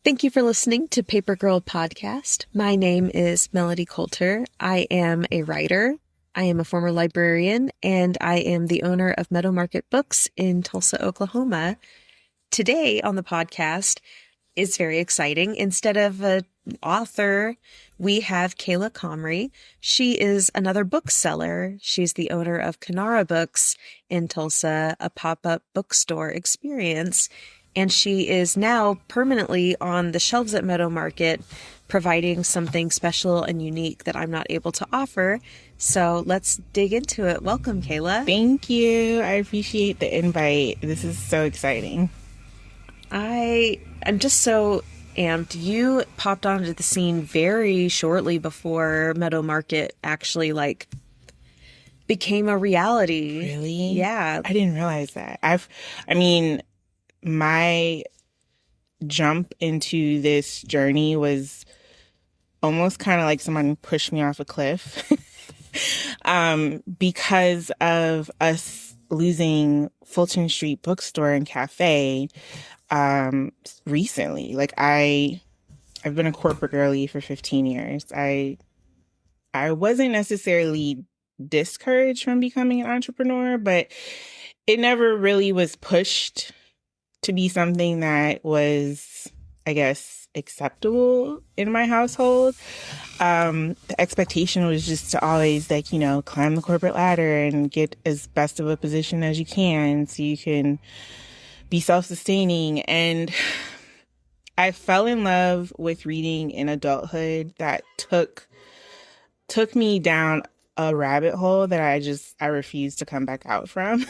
Thank you for listening to Paper Girl Podcast. My name is Melodie Coulter. I am a writer. I am a former librarian, and I am the owner of Meadow Market Books in Tulsa, Oklahoma. Today on the podcast is very exciting. Instead of an author, we have Kayla Comrie. She is another bookseller. She's the owner of Kinara Books in Tulsa, a pop-up bookstore experience. And she is now permanently on the shelves at Meadow Market, providing something special and unique that I'm not able to offer. So let's dig into it. Welcome, Kayla. Thank you. I appreciate the invite. This is so exciting. I'm just so amped. You popped onto the scene very shortly before Meadow Market actually became a reality. Really? Yeah. I didn't realize that. My jump into this journey was almost kind of like someone pushed me off a cliff because of us losing Fulton Street Bookstore and Cafe recently. I've been a corporate girly for 15 years. I wasn't necessarily discouraged from becoming an entrepreneur, but it never really was pushed to be something that was, I guess, acceptable in my household. The expectation was just to always climb the corporate ladder and get as best of a position as you can so you can be self-sustaining. And I fell in love with reading in adulthood that took me down a rabbit hole that I refused to come back out from.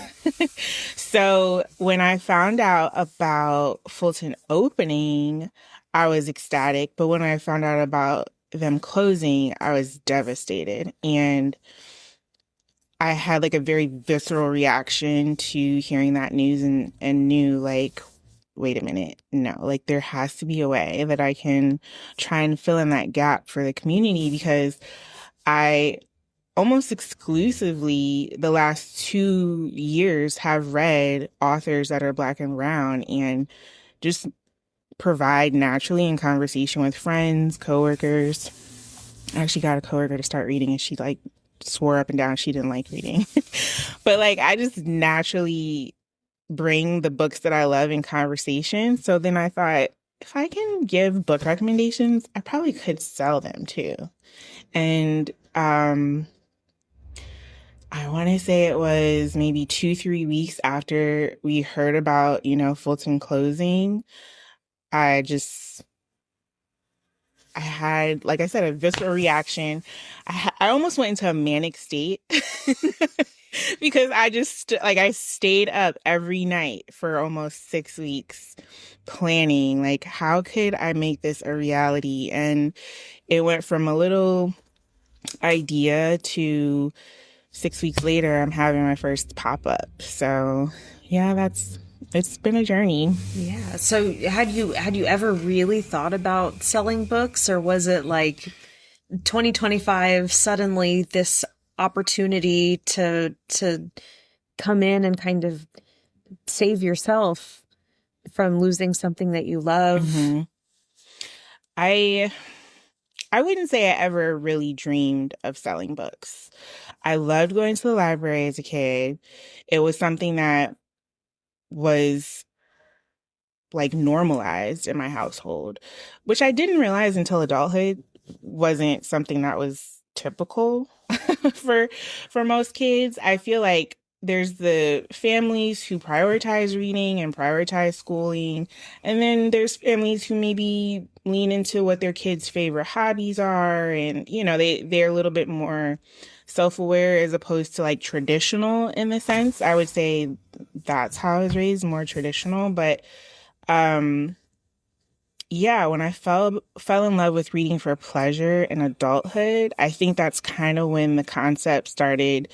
So when I found out about Fulton opening, I was ecstatic. But when I found out about them closing, I was devastated. And I had a very visceral reaction to hearing that news and knew wait a minute, no, there has to be a way that I can try and fill in that gap for the community, because I almost exclusively the last 2 years have read authors that are Black and brown and just provide naturally in conversation with friends, coworkers. I actually got a coworker to start reading and she swore up and down she didn't like reading. But I just naturally bring the books that I love in conversation. So then I thought, if I can give book recommendations, I probably could sell them too. And I want to say it was maybe 2-3 weeks after we heard about, Fulton closing. I had, like I said, a visceral reaction. I almost went into a manic state because I stayed up every night for almost 6 weeks planning, how could I make this a reality? And it went from a little idea to 6 weeks later, I'm having my first pop-up. So yeah, it's been a journey. Yeah. So had you ever really thought about selling books, or was it 2025 suddenly this opportunity to come in and kind of save yourself from losing something that you love? Mm-hmm. I wouldn't say I ever really dreamed of selling books. I loved going to the library as a kid. It was something that was normalized in my household, which I didn't realize until adulthood wasn't something that was typical for most kids. I feel like there's the families who prioritize reading and prioritize schooling, and then there's families who maybe lean into what their kids' favorite hobbies are, and they're a little bit more self-aware as opposed to traditional in the sense. I would say that's how I was raised, more traditional. But yeah, when I fell in love with reading for pleasure in adulthood, I think that's kind of when the concept started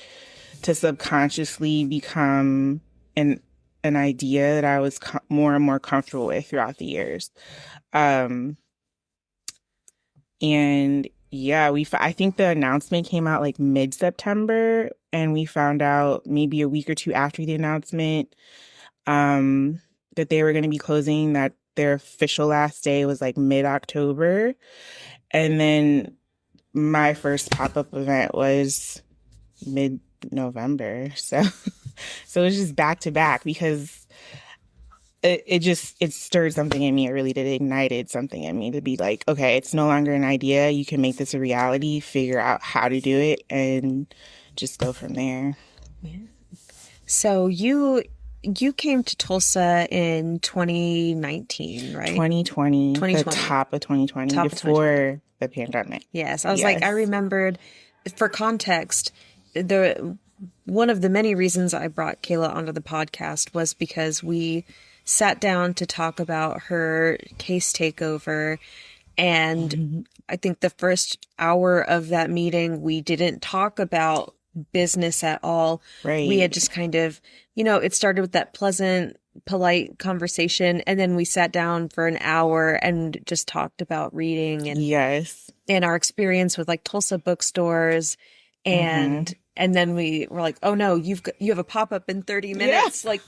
to subconsciously become an idea that I was more and more comfortable with throughout the years. And yeah, I think the announcement came out mid-September, and we found out maybe a week or two after the announcement that they were going to be closing, that their official last day was like mid-October. And then my first pop-up event was mid-November. So it was just back to back because it stirred something in me. It really did. It ignited something in me to be like, okay, it's no longer an idea. You can make this a reality, figure out how to do it, and just go from there. Yeah. So you came to Tulsa in 2019, right? 2020, 2020. the top of 2020, before the pandemic. Yes. I was like, I remembered, for context, one of the many reasons I brought Kayla onto the podcast was because we sat down to talk about her case takeover. And I think the first hour of that meeting, we didn't talk about business at all. Right. We had just kind of, it started with that pleasant, polite conversation. And then we sat down for an hour and just talked about reading and our experience with like Tulsa bookstores. And then we were like, oh no, you have a pop-up in 30 minutes. Yeah. Like,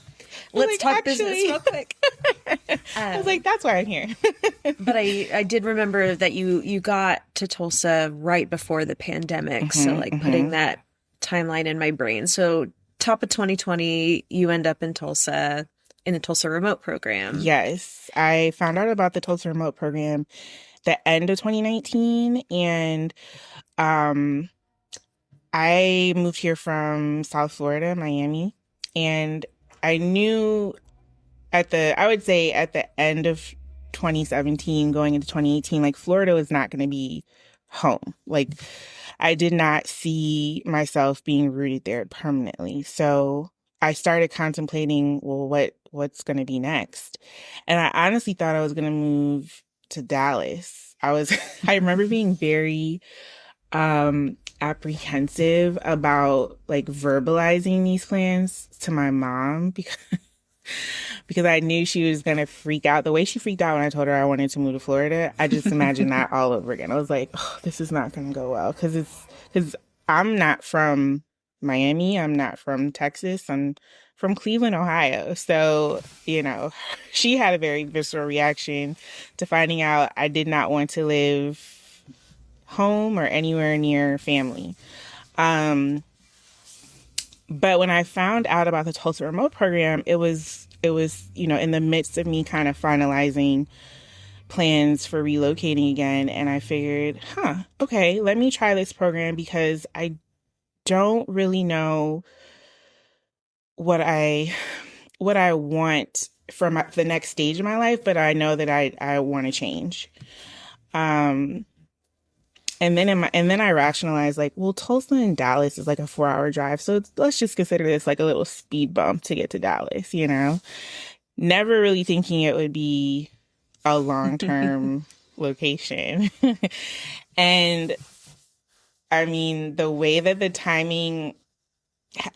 let's talk business real quick. I was like, that's why I'm here. But I did remember that you got to Tulsa right before the pandemic. So like putting that timeline in my brain. So top of 2020, you end up in Tulsa in the Tulsa Remote Program. Yes. I found out about the Tulsa Remote Program the end of 2019. And I moved here from South Florida, Miami. And I knew I would say at the end of 2017, going into 2018, like Florida was not going to be home. Like I did not see myself being rooted there permanently. So I started contemplating, well, what's going to be next? And I honestly thought I was going to move to Dallas. I remember being very apprehensive about like verbalizing these plans to my mom because I knew she was going to freak out. The way she freaked out when I told her I wanted to move to Florida, I just imagined that all over again. I was like, oh, this is not going to go well because I'm not from Miami. I'm not from Texas. I'm from Cleveland, Ohio. So, she had a very visceral reaction to finding out I did not want to live home or anywhere near family. But when I found out about the Tulsa Remote Program, it was, in the midst of me kind of finalizing plans for relocating again. And I figured, okay, let me try this program because I don't really know what I want from the next stage of my life, but I know that I want to change. And then I rationalized like, well, Tulsa and Dallas is like a 4-hour drive. So let's just consider this like a little speed bump to get to Dallas, Never really thinking it would be a long-term location. And I mean, the way that the timing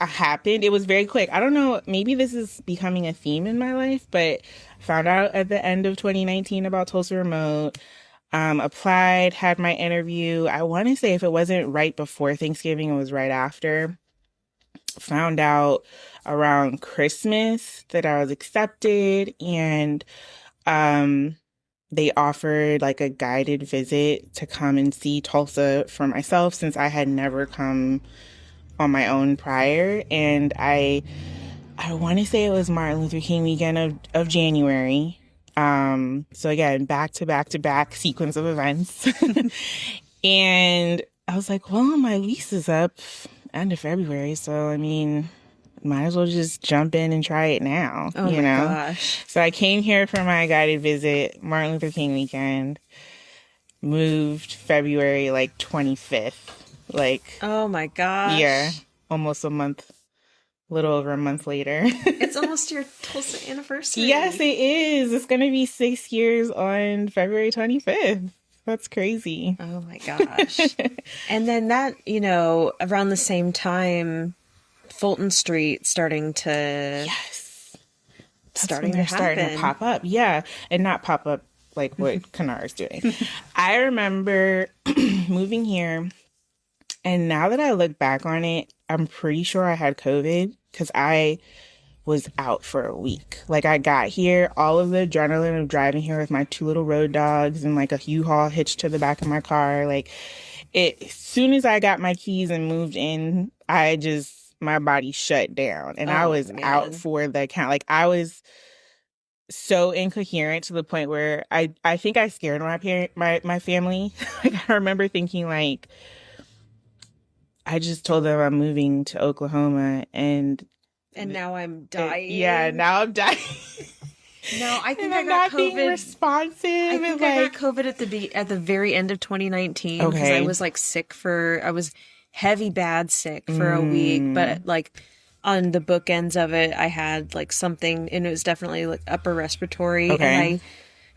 happened, it was very quick. I don't know, maybe this is becoming a theme in my life, but I found out at the end of 2019 about Tulsa Remote. Applied, had my interview. I want to say if it wasn't right before Thanksgiving, it was right after. Found out around Christmas that I was accepted, and they offered like a guided visit to come and see Tulsa for myself since I had never come on my own prior. And I want to say it was Martin Luther King weekend of January. So again, back to back sequence of events. And I was like, well, my lease is up end of February. So, I mean, might as well just jump in and try it now, Oh my gosh. So I came here for my guided visit, Martin Luther King weekend, moved February like 25th. Like, oh my gosh. Yeah, almost a little over a month later. It's almost your Tulsa anniversary. Yes, it is. It's going to be 6 years on February 25th. That's crazy. Oh my gosh. And then that, around the same time, Fulton Street starting to starting to pop up. Yeah. And not pop up like what Kinara is doing. I remember moving here, and now that I look back on it, I'm pretty sure I had COVID because I was out for a week. Like, I got here, all of the adrenaline of driving here with my 2 little road dogs and like a U-Haul hitched to the back of my car. Like, as soon as I got my keys and moved in, my body shut down and I was out for the count. Like, I was so incoherent to the point where I think I scared my family. Like, I remember thinking, like, I just told them I'm moving to Oklahoma and now I'm dying. Now I'm dying. No, I think and I'm not being responsive. I think I got COVID at the very end of 2019 because I was like I was heavy bad sick for a week, but like on the bookends of it, I had like something, and it was definitely like upper respiratory. Okay.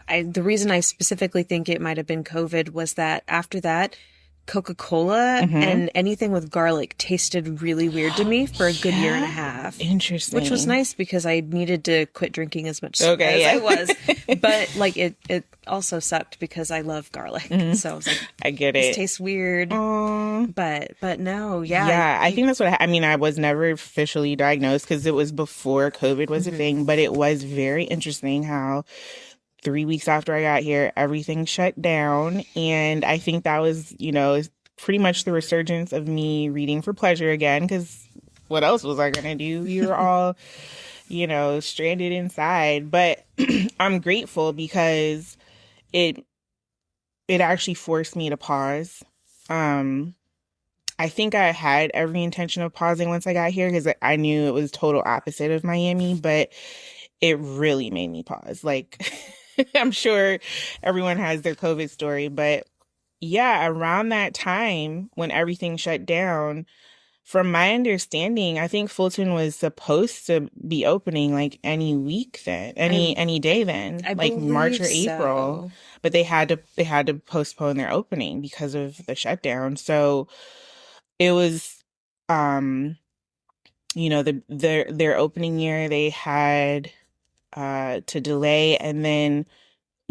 And the reason I specifically think it might have been COVID was that after that, Coca-Cola and anything with garlic tasted really weird to me for a good year and a half. Interesting. Which was nice because I needed to quit drinking as much as I was. But like it also sucked because I love garlic. So I was like, I get it. This tastes weird. But no, yeah. Yeah, I think that's what I mean, I was never officially diagnosed because it was before COVID was a thing, but it was very interesting how 3 weeks after I got here, everything shut down. And I think that was, pretty much the resurgence of me reading for pleasure again, because what else was I going to do? You're all, stranded inside. But I'm grateful because it actually forced me to pause. I think I had every intention of pausing once I got here because I knew it was total opposite of Miami, but it really made me pause. Like, I'm sure everyone has their COVID story, but yeah, around that time when everything shut down, from my understanding, I think Fulton was supposed to be opening like any week then, any day then, like March or April, but they had to postpone their opening because of the shutdown. So it was, their opening year they had to delay, and then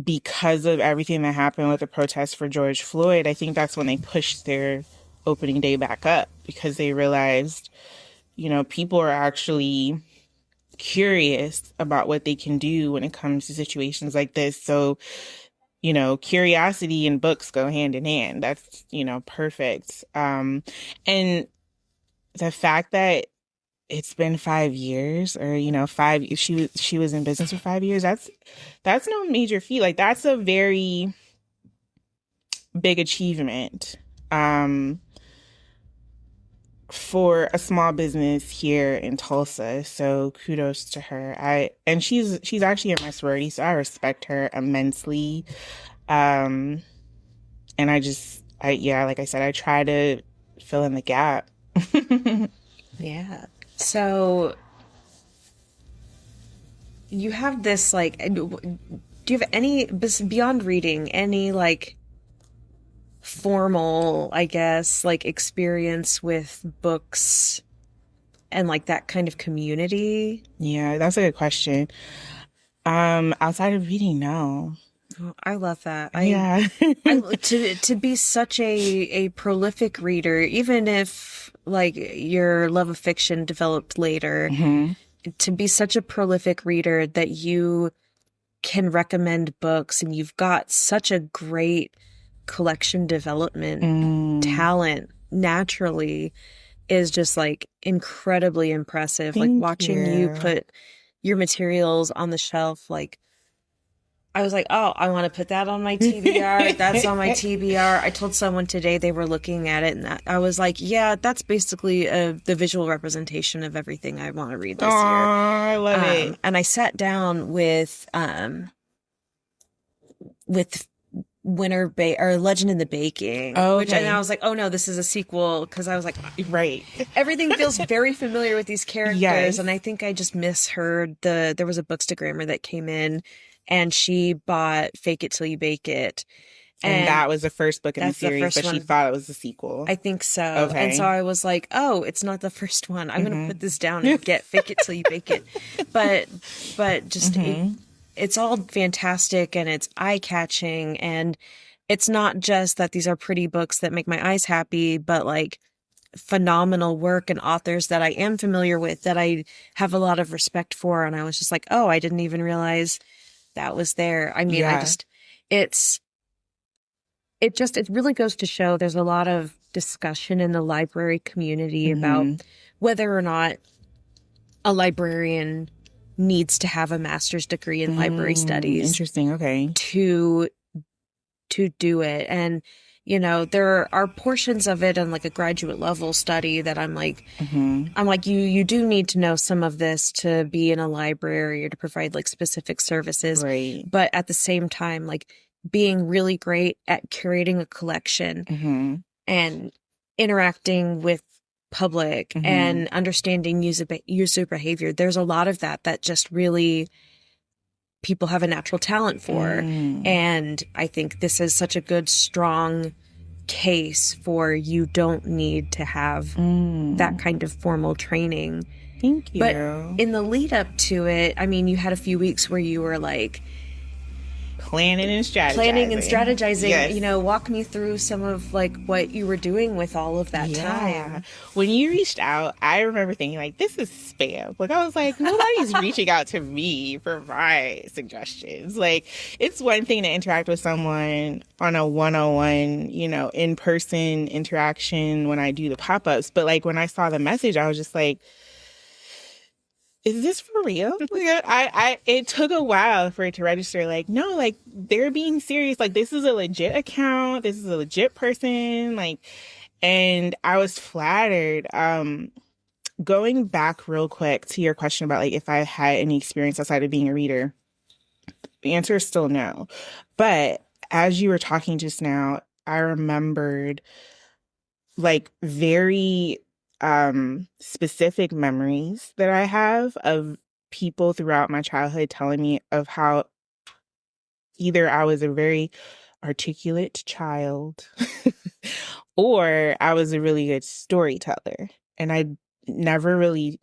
because of everything that happened with the protests for George Floyd, I think that's when they pushed their opening day back up because they realized, people are actually curious about what they can do when it comes to situations like this. So, curiosity and books go hand in hand. That's, perfect. And the fact that it's been 5 years, or she was in business for 5 years, that's no major feat. Like, that's a very big achievement for a small business here in Tulsa. So kudos to her. And she's actually in my sorority, so I respect her immensely. And like I said, I try to fill in the gap. Yeah. So you have this, like, do you have any, beyond reading, any, like, formal, I guess, like, experience with books and, like, that kind of community? Yeah, that's a good question. Outside of reading, no. Oh, I love that. To be such a prolific reader, even if like your love of fiction developed later, to be such a prolific reader that you can recommend books and you've got such a great collection development talent naturally is just like incredibly impressive. Like watching you put your materials on the shelf, like I was like, oh, I want to put that on my TBR. That's on my TBR. I told someone today, they were looking at it, and I was like, yeah, that's basically the visual representation of everything I want to read this year. I love it. And I sat down with Legend in the Baking. Okay. And I was like, oh no, this is a sequel, because I was like, right. Everything feels very familiar with these characters. Yes. And I think I just misheard there was a Bookstagrammer that came in and she bought Fake It Till You Bake It. And that was the first book in the series, but she thought it was the sequel. I think so. Okay. And so I was like, oh, it's not the first one. I'm going to put this down and get Fake It Till You Bake It. But just it's all fantastic and it's eye-catching, and it's not just that these are pretty books that make my eyes happy, but like phenomenal work and authors that I am familiar with that I have a lot of respect for. And I was just like, oh, I didn't even realize that was there. I mean, Yeah. it really goes to show there's a lot of discussion in the library community about whether or not a librarian needs to have a master's degree in library studies. Interesting. Okay. To do it. And, you know, there are portions of it on like a graduate level study that I'm like, you do need to know some of this to be in a library or to provide like specific services. Right. But at the same time, like being really great at curating a collection and interacting with public and understanding user behavior. There's a lot of that just really people have a natural talent for. And I think this is such a good, strong case for you don't need to have that kind of formal training. Thank you. But in the lead up to it, I mean, you had a few weeks where you were like, planning and strategizing. Yes. You know, walk me through some of like what you were doing with all of that time. When you reached out, I remember thinking like, this is spam. Like, I was like, nobody's reaching out to me for my suggestions. Like, it's one thing to interact with someone on a one-on-one, you know, in-person interaction when I do the pop-ups. But like, when I saw the message, I was just like, is this for real? It took a while for it to register. Like, no, like they're being serious. Like, this is a legit account. This is a legit person. Like, and I was flattered. Going back real quick to your question about like if I had any experience outside of being a reader, the answer is still no. But as you were talking just now, I remembered like very specific memories that I have of people throughout my childhood telling me of how either I was a very articulate child or I was a really good storyteller. And I never really,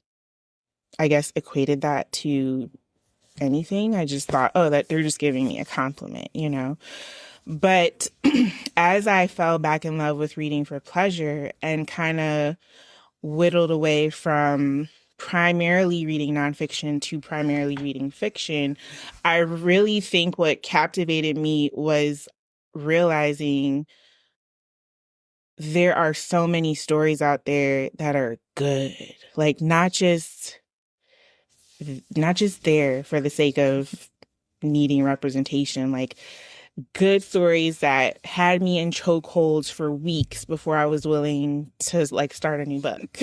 I guess, equated that to anything. I just thought, oh, that they're just giving me a compliment, you know? But as I fell back in love with reading for pleasure and kind of whittled away from primarily reading nonfiction to primarily reading fiction, I really think what captivated me was realizing there are so many stories out there that are good. Like, not just there for the sake of needing representation, like good stories that had me in chokeholds for weeks before I was willing to like start a new book.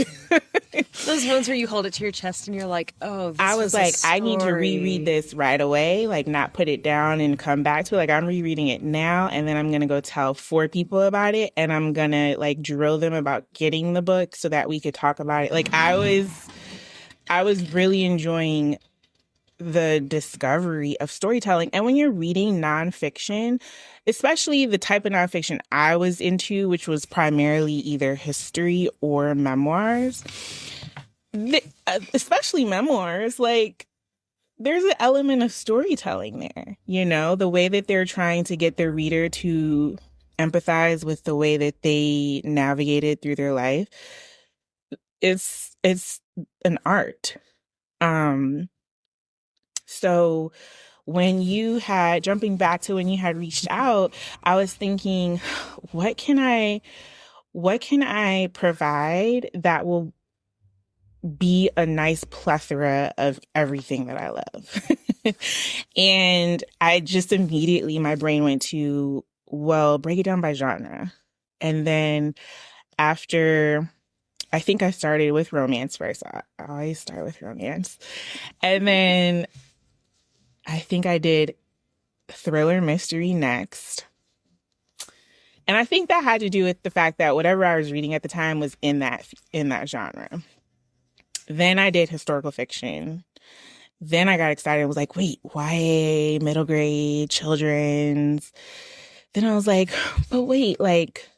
Those ones where you hold it to your chest and you're like, oh, this I was like, I need to reread this right away, like not put it down and come back to it. Like, I'm rereading it now, and then I'm going to go tell 4 people about it, and I'm going to like drill them about getting the book so that we could talk about it. Like, I was really enjoying the discovery of storytelling. And when you're reading nonfiction, especially the type of nonfiction I was into, which was primarily either history or memoirs, especially memoirs, like there's an element of storytelling there, you know, the way that they're trying to get their reader to empathize with the way that they navigated through their life. It's an art. So jumping back to when you had reached out, I was thinking, what can I provide that will be a nice plethora of everything that I love? And I just immediately, my brain went to, well, break it down by genre. And then after, I think I started with romance first. I always start with romance. And then I think I did thriller mystery next. And I think that had to do with the fact that whatever I was reading at the time was in that genre. Then I did historical fiction. Then I got excited and was like, wait, YA, middle grade, children's. Then I was like, but wait, like,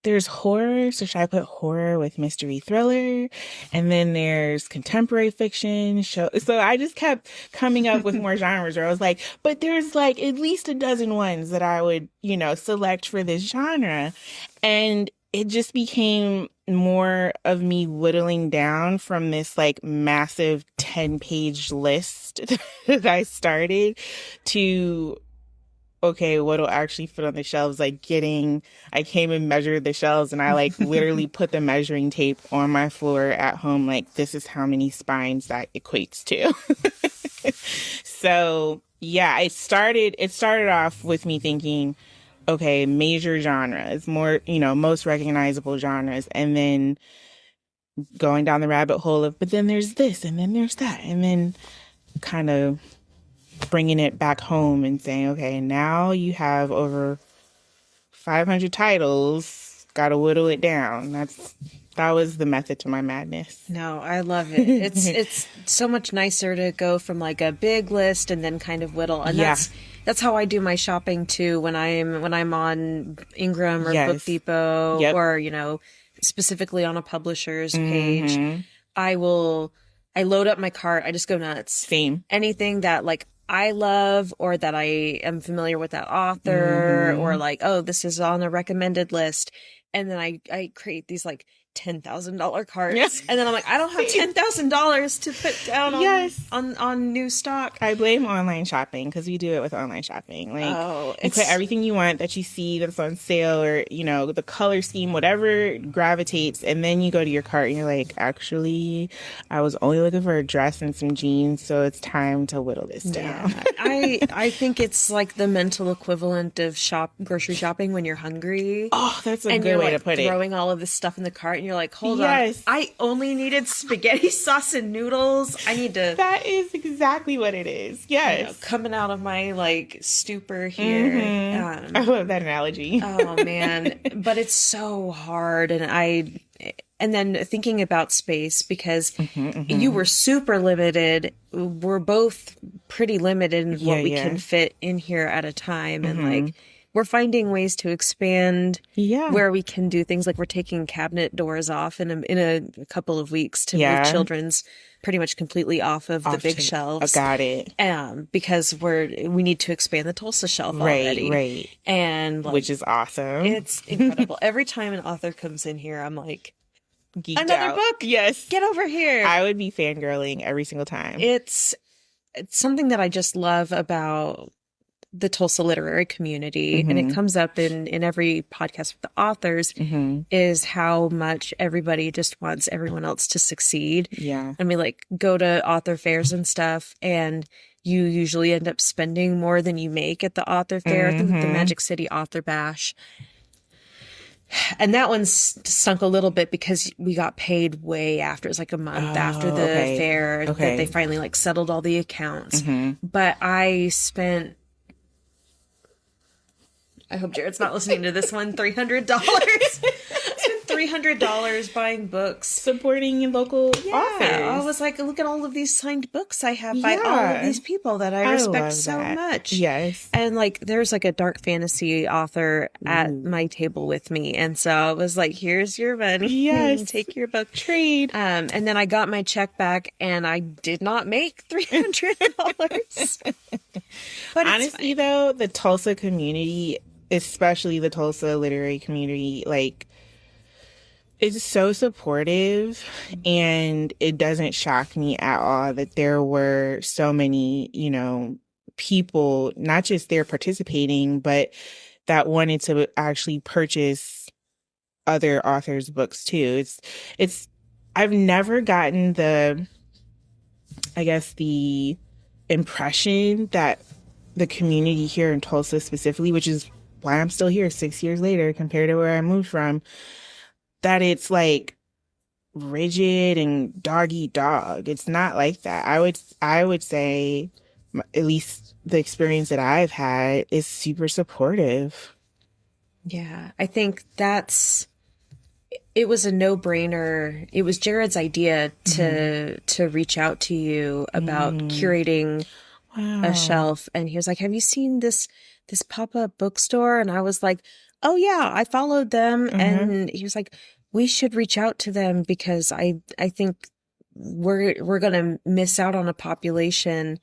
there's horror, so should I put horror with mystery thriller? And then there's contemporary fiction. So I just kept coming up with more genres where I was like, but there's like at least a dozen ones that I would, you know, select for this genre. And it just became more of me whittling down from this like massive 10-page list that I started to, okay, what'll actually fit on the shelves? Like I came and measured the shelves, and I like literally put the measuring tape on my floor at home. Like, this is how many spines that equates to. So yeah, it started off with me thinking, okay, major genres, more, most recognizable genres, and then going down the rabbit hole of, but then there's this, and then there's that, and then kind of bringing it back home and saying, okay, now you have over 500 titles, gotta whittle it down. That was the method to my madness. No, I love it. It's so much nicer to go from like a big list and then kind of whittle. And that's how I do my shopping too when I'm on Ingram or Book Depot or, specifically on a publisher's page. I load up my cart. I just go nuts. Same. Anything that like I love or that I am familiar with that author or like, oh, this is on a recommended list. And then I create these like $10,000 carts. Yes. And then I'm like, I don't have $10,000 to put down on new stock. I blame online shopping because we do it with online shopping. Like, you put everything you want that you see that's on sale or, the color scheme, whatever gravitates. And then you go to your cart and you're like, actually, I was only looking for a dress and some jeans. So it's time to whittle this down. Yeah. I think it's like the mental equivalent of grocery shopping when you're hungry. Oh, that's a good way to put it. Throwing all of this stuff in the cart and you're like, hold on, I only needed spaghetti sauce and noodles. I need to. That is exactly what it is. Yes. Coming out of my like stupor here. I love that analogy. Oh man. But it's so hard. And then thinking about space because you were super limited. We're both pretty limited in what we can fit in here at a time. And like, we're finding ways to expand where we can do things like we're taking cabinet doors off in a couple of weeks to move children's pretty much completely off of the big shelves. Got it. Because we need to expand the Tulsa shelf already. Right. And like, which is awesome. It's incredible. Every time an author comes in here, I'm like, geeked another out. book? Yes. Get over here. I would be fangirling every single time. It's something that I just love about the Tulsa literary community, and it comes up in every podcast with the authors, is how much everybody just wants everyone else to succeed. Yeah. And we like go to author fairs and stuff, and you usually end up spending more than you make at the author fair. I think the Magic City Author Bash. And that one sunk a little bit because we got paid way after. It was like a month after the fair that they finally like settled all the accounts. But I spent, I hope Jared's not listening to this one, $300. $300 buying books. Supporting local authors. I was like, look at all of these signed books I have by all of these people that I respect so much. Yes. And like, there's like a dark fantasy author at my table with me. And so I was like, here's your money. Yes. Take your book. Trade. And then I got my check back and I did not make $300. But honestly, though, the Tulsa community, especially the Tulsa literary community, like, it's so supportive, and it doesn't shock me at all that there were so many, people, not just there participating, but that wanted to actually purchase other authors' books too. I've never gotten the impression that the community here in Tulsa specifically, which is why I'm still here 6 years later compared to where I moved from, that it's like rigid and dog eat dog. It's not like that. I would say, at least the experience that I've had, is super supportive. Yeah, I think it was a no-brainer. It was Jared's idea to reach out to you about curating a shelf, and he was like, "Have you seen this pop-up bookstore?" And I was like, "Oh yeah, I followed them." And he was like, "We should reach out to them because I think we're going to miss out on a population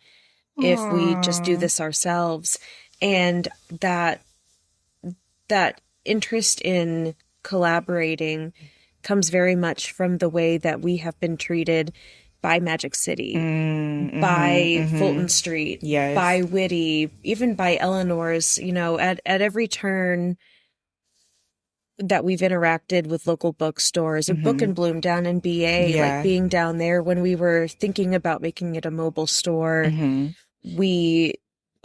if we just do this ourselves." And that interest in collaborating comes very much from the way that we have been treated by Magic City, by Fulton Street, Yes. by Whitty, even by Eleanor's, at every turn that we've interacted with local bookstores, a Book and Bloom down in BA, like being down there when we were thinking about making it a mobile store,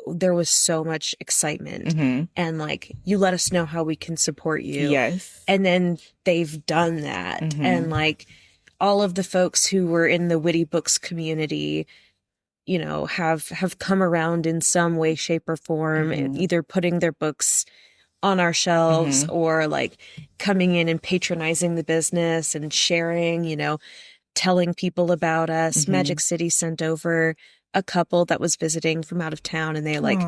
there was so much excitement and like, you let us know how we can support you. Yes. And then they've done that. And like all of the folks who were in the Whitty Books community, have come around in some way, shape, or form, either putting their books on our shelves or like coming in and patronizing the business and sharing, telling people about us. Magic City sent over a couple that was visiting from out of town, and they like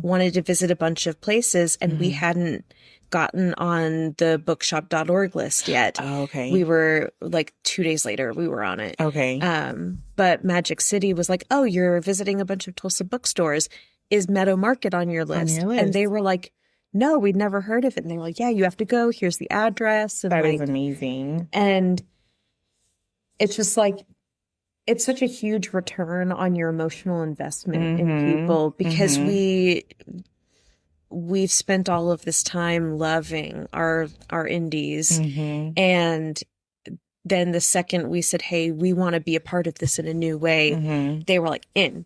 wanted to visit a bunch of places, and we hadn't gotten on the bookshop.org list yet. Oh, okay. We were like 2 days later, we were on it. Okay. But Magic City was like, oh, you're visiting a bunch of Tulsa bookstores. Is Meadow Market on your list? And they were like, no, we'd never heard of it. And they were like, yeah, you have to go. Here's the address. And that is amazing. And it's just like, it's such a huge return on your emotional investment in people, because we've spent all of this time loving our indies. And then the second we said, hey, we want to be a part of this in a new way, they were like, in.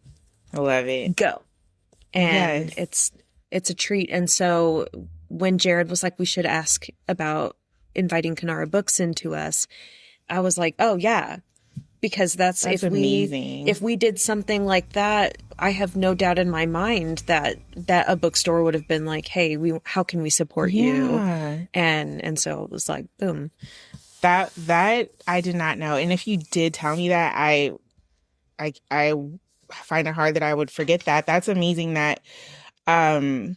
I love it. Go. And it's a treat. And so when Jared was like, we should ask about inviting Kinara Books into us, I was like, oh yeah, because that's amazing. If we did something like that, I have no doubt in my mind that a bookstore would have been like, hey, how can we support you? And so it was like, boom. That I did not know. And if you did tell me that, I find it hard that I would forget that. That's amazing that the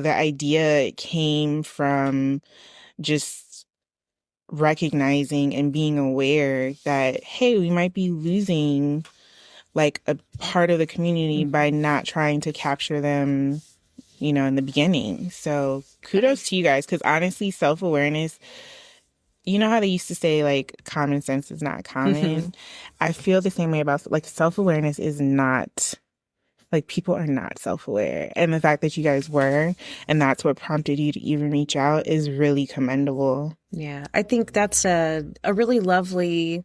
idea came from just recognizing and being aware that, hey, we might be losing like a part of the community by not trying to capture them, in the beginning. So kudos to you guys, because honestly, self-awareness, you know how they used to say like common sense is not common? I feel the same way about like self-awareness is not, like, people are not self-aware. And the fact that you guys were, and that's what prompted you to even reach out, is really commendable. Yeah, I think that's a really lovely,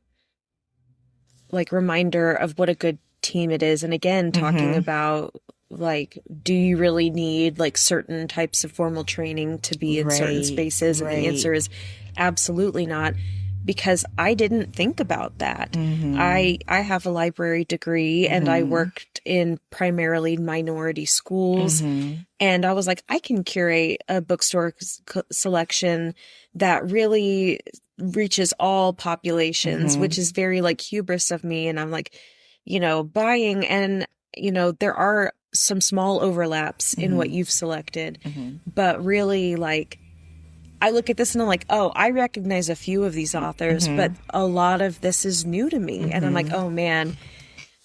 like, reminder of what a good team it is. And again, talking about, like, do you really need, like, certain types of formal training to be in certain spaces? And the answer is absolutely not. Because I didn't think about that. I have a library degree, and I worked in primarily minority schools. And I was like, I can curate a bookstore selection that really reaches all populations, which is very like hubris of me. And I'm like, buying, and, there are some small overlaps in what you've selected, but really, like, I look at this and I'm like, oh, I recognize a few of these authors, but a lot of this is new to me. And I'm like, oh man,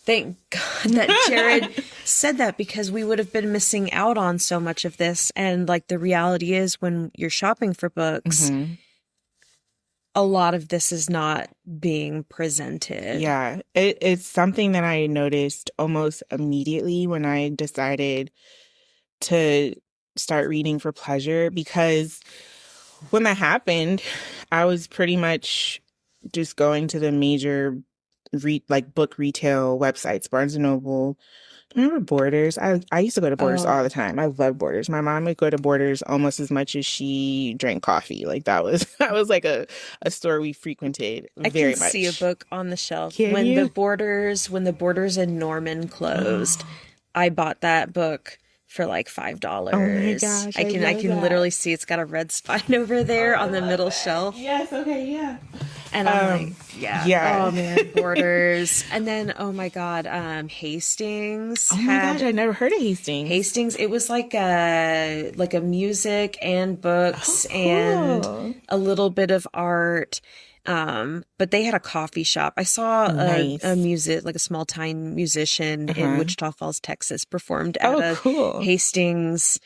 thank God that Jared said that, because we would have been missing out on so much of this. And like, the reality is, when you're shopping for books, a lot of this is not being presented. Yeah, it's something that I noticed almost immediately when I decided to start reading for pleasure, because when that happened, I was pretty much just going to the major book retail websites, Barnes & Noble. Remember Borders? I used to go to Borders all the time. I love Borders. My mom would go to Borders almost as much as she drank coffee. Like, that was like a store we frequented very much. I can see a book on the shelf. Can when you? the Borders in Norman closed, I bought that book for like $5. Oh my gosh, I can literally see it's got a red spine over there on the middle shelf. Yes, okay, yeah. And I'm like, yeah. Oh man, Borders. And then, oh my God, Hastings. Oh my gosh, I never heard of Hastings. Hastings, it was like a music and books and a little bit of art. But they had a coffee shop. I saw a music, like a small time musician in Wichita Falls, Texas, performed at a Hastings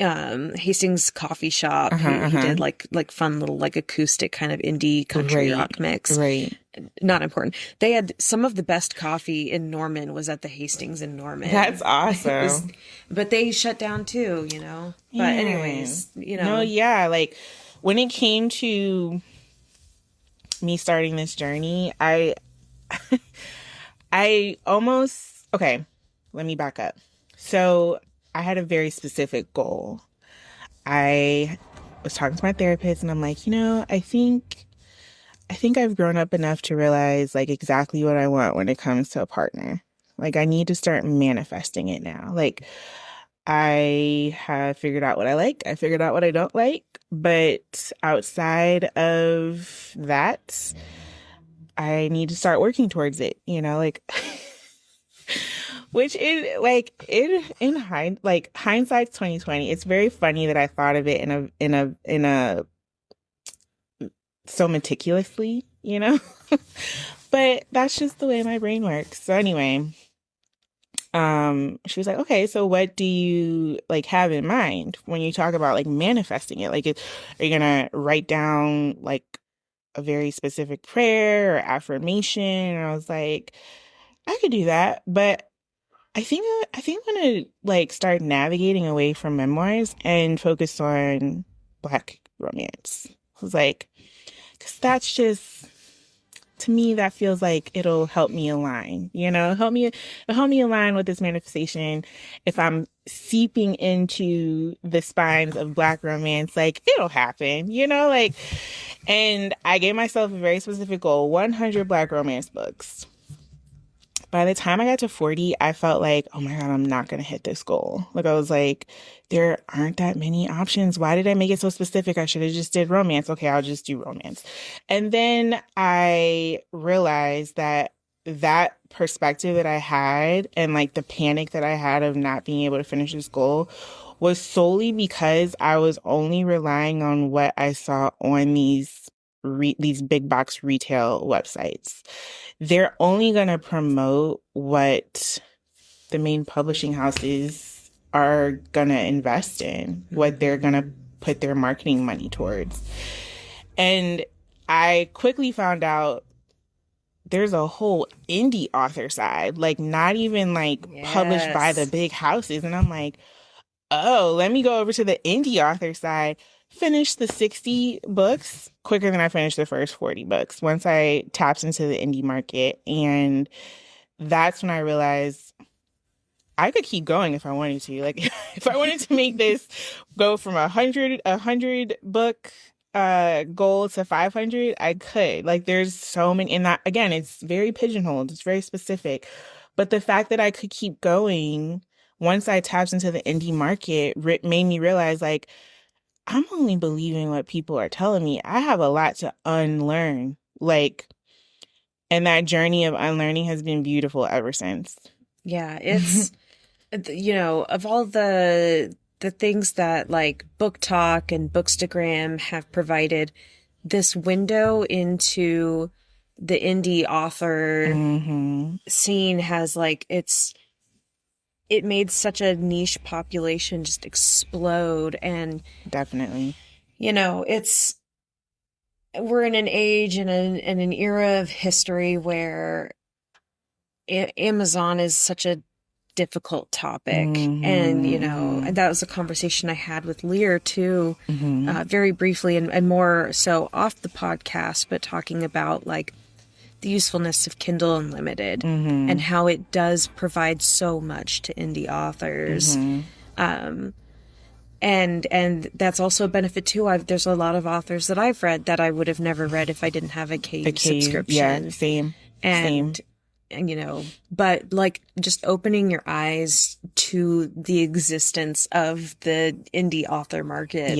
Hastings Coffee Shop. He did like fun little like acoustic kind of indie country rock mix. Right. Not important. They had some of the best coffee in Norman was at the Hastings in Norman. That's awesome. But they shut down too, you know. But anyways, you know. No, yeah, like when it came to me starting this journey, I almost, okay, let me back up. So I had a very specific goal. I was talking to my therapist and I'm like, you know, I think I've grown up enough to realize like exactly what I want when it comes to a partner. Like I need to start manifesting it now. Like I have figured out what I like. I figured out what I don't like. But outside of that, I need to start working towards it, you know, like which is like hindsight's 2020. It's very funny that I thought of it in a so meticulously, you know. But that's just the way my brain works. So anyway, she was like, okay, so what do you like have in mind when you talk about like manifesting it? Like, are you gonna write down like a very specific prayer or affirmation? And I was like, I could do that, but I think I'm gonna like start navigating away from memoirs and focus on Black romance. I was like, because that's just, to me, that feels like it'll help me align, you know, help me align with this manifestation. If I'm seeping into the spines of Black romance, like it'll happen, you know, like, and I gave myself a very specific goal, 100 Black romance books. By the time I got to 40, I felt like, oh my God, I'm not going to hit this goal. Like I was like, there aren't that many options. Why did I make it so specific? I should have just did romance. Okay, I'll just do romance. And then I realized that perspective that I had and like the panic that I had of not being able to finish this goal was solely because I was only relying on what I saw on these big box retail websites. They're only going to promote what the main publishing houses are going to invest in, what they're going to put their marketing money towards. And I quickly found out there's a whole indie author side, like not even like published by the big houses. And I'm like, oh, let me go over to the indie author side. Finished the 60 books quicker than I finished the first 40 books once I tapped into the indie market. And that's when I realized I could keep going if I wanted to. Like if I wanted to make this go from a 100 book goal to 500, I could. Like there's so many, and that again, it's very pigeonholed. It's very specific. But the fact that I could keep going once I tapped into the indie market made me realize like, I'm only believing what people are telling me. I have a lot to unlearn. Like, and that journey of unlearning has been beautiful ever since. Yeah, it's, you know, of all the things that like Book Talk and Bookstagram have provided, this window into the indie author scene has like, it made such a niche population just explode. And definitely, you know, we're in an age and an era of history where Amazon is such a difficult topic. And, you know, and that was a conversation I had with Lear too, very briefly and more so off the podcast, but talking about like the usefulness of Kindle Unlimited and how it does provide so much to indie authors. And that's also a benefit too. There's a lot of authors that I've read that I would have never read if I didn't have a Cave subscription. Yeah, same. And, you know, but like just opening your eyes to the existence of the indie author market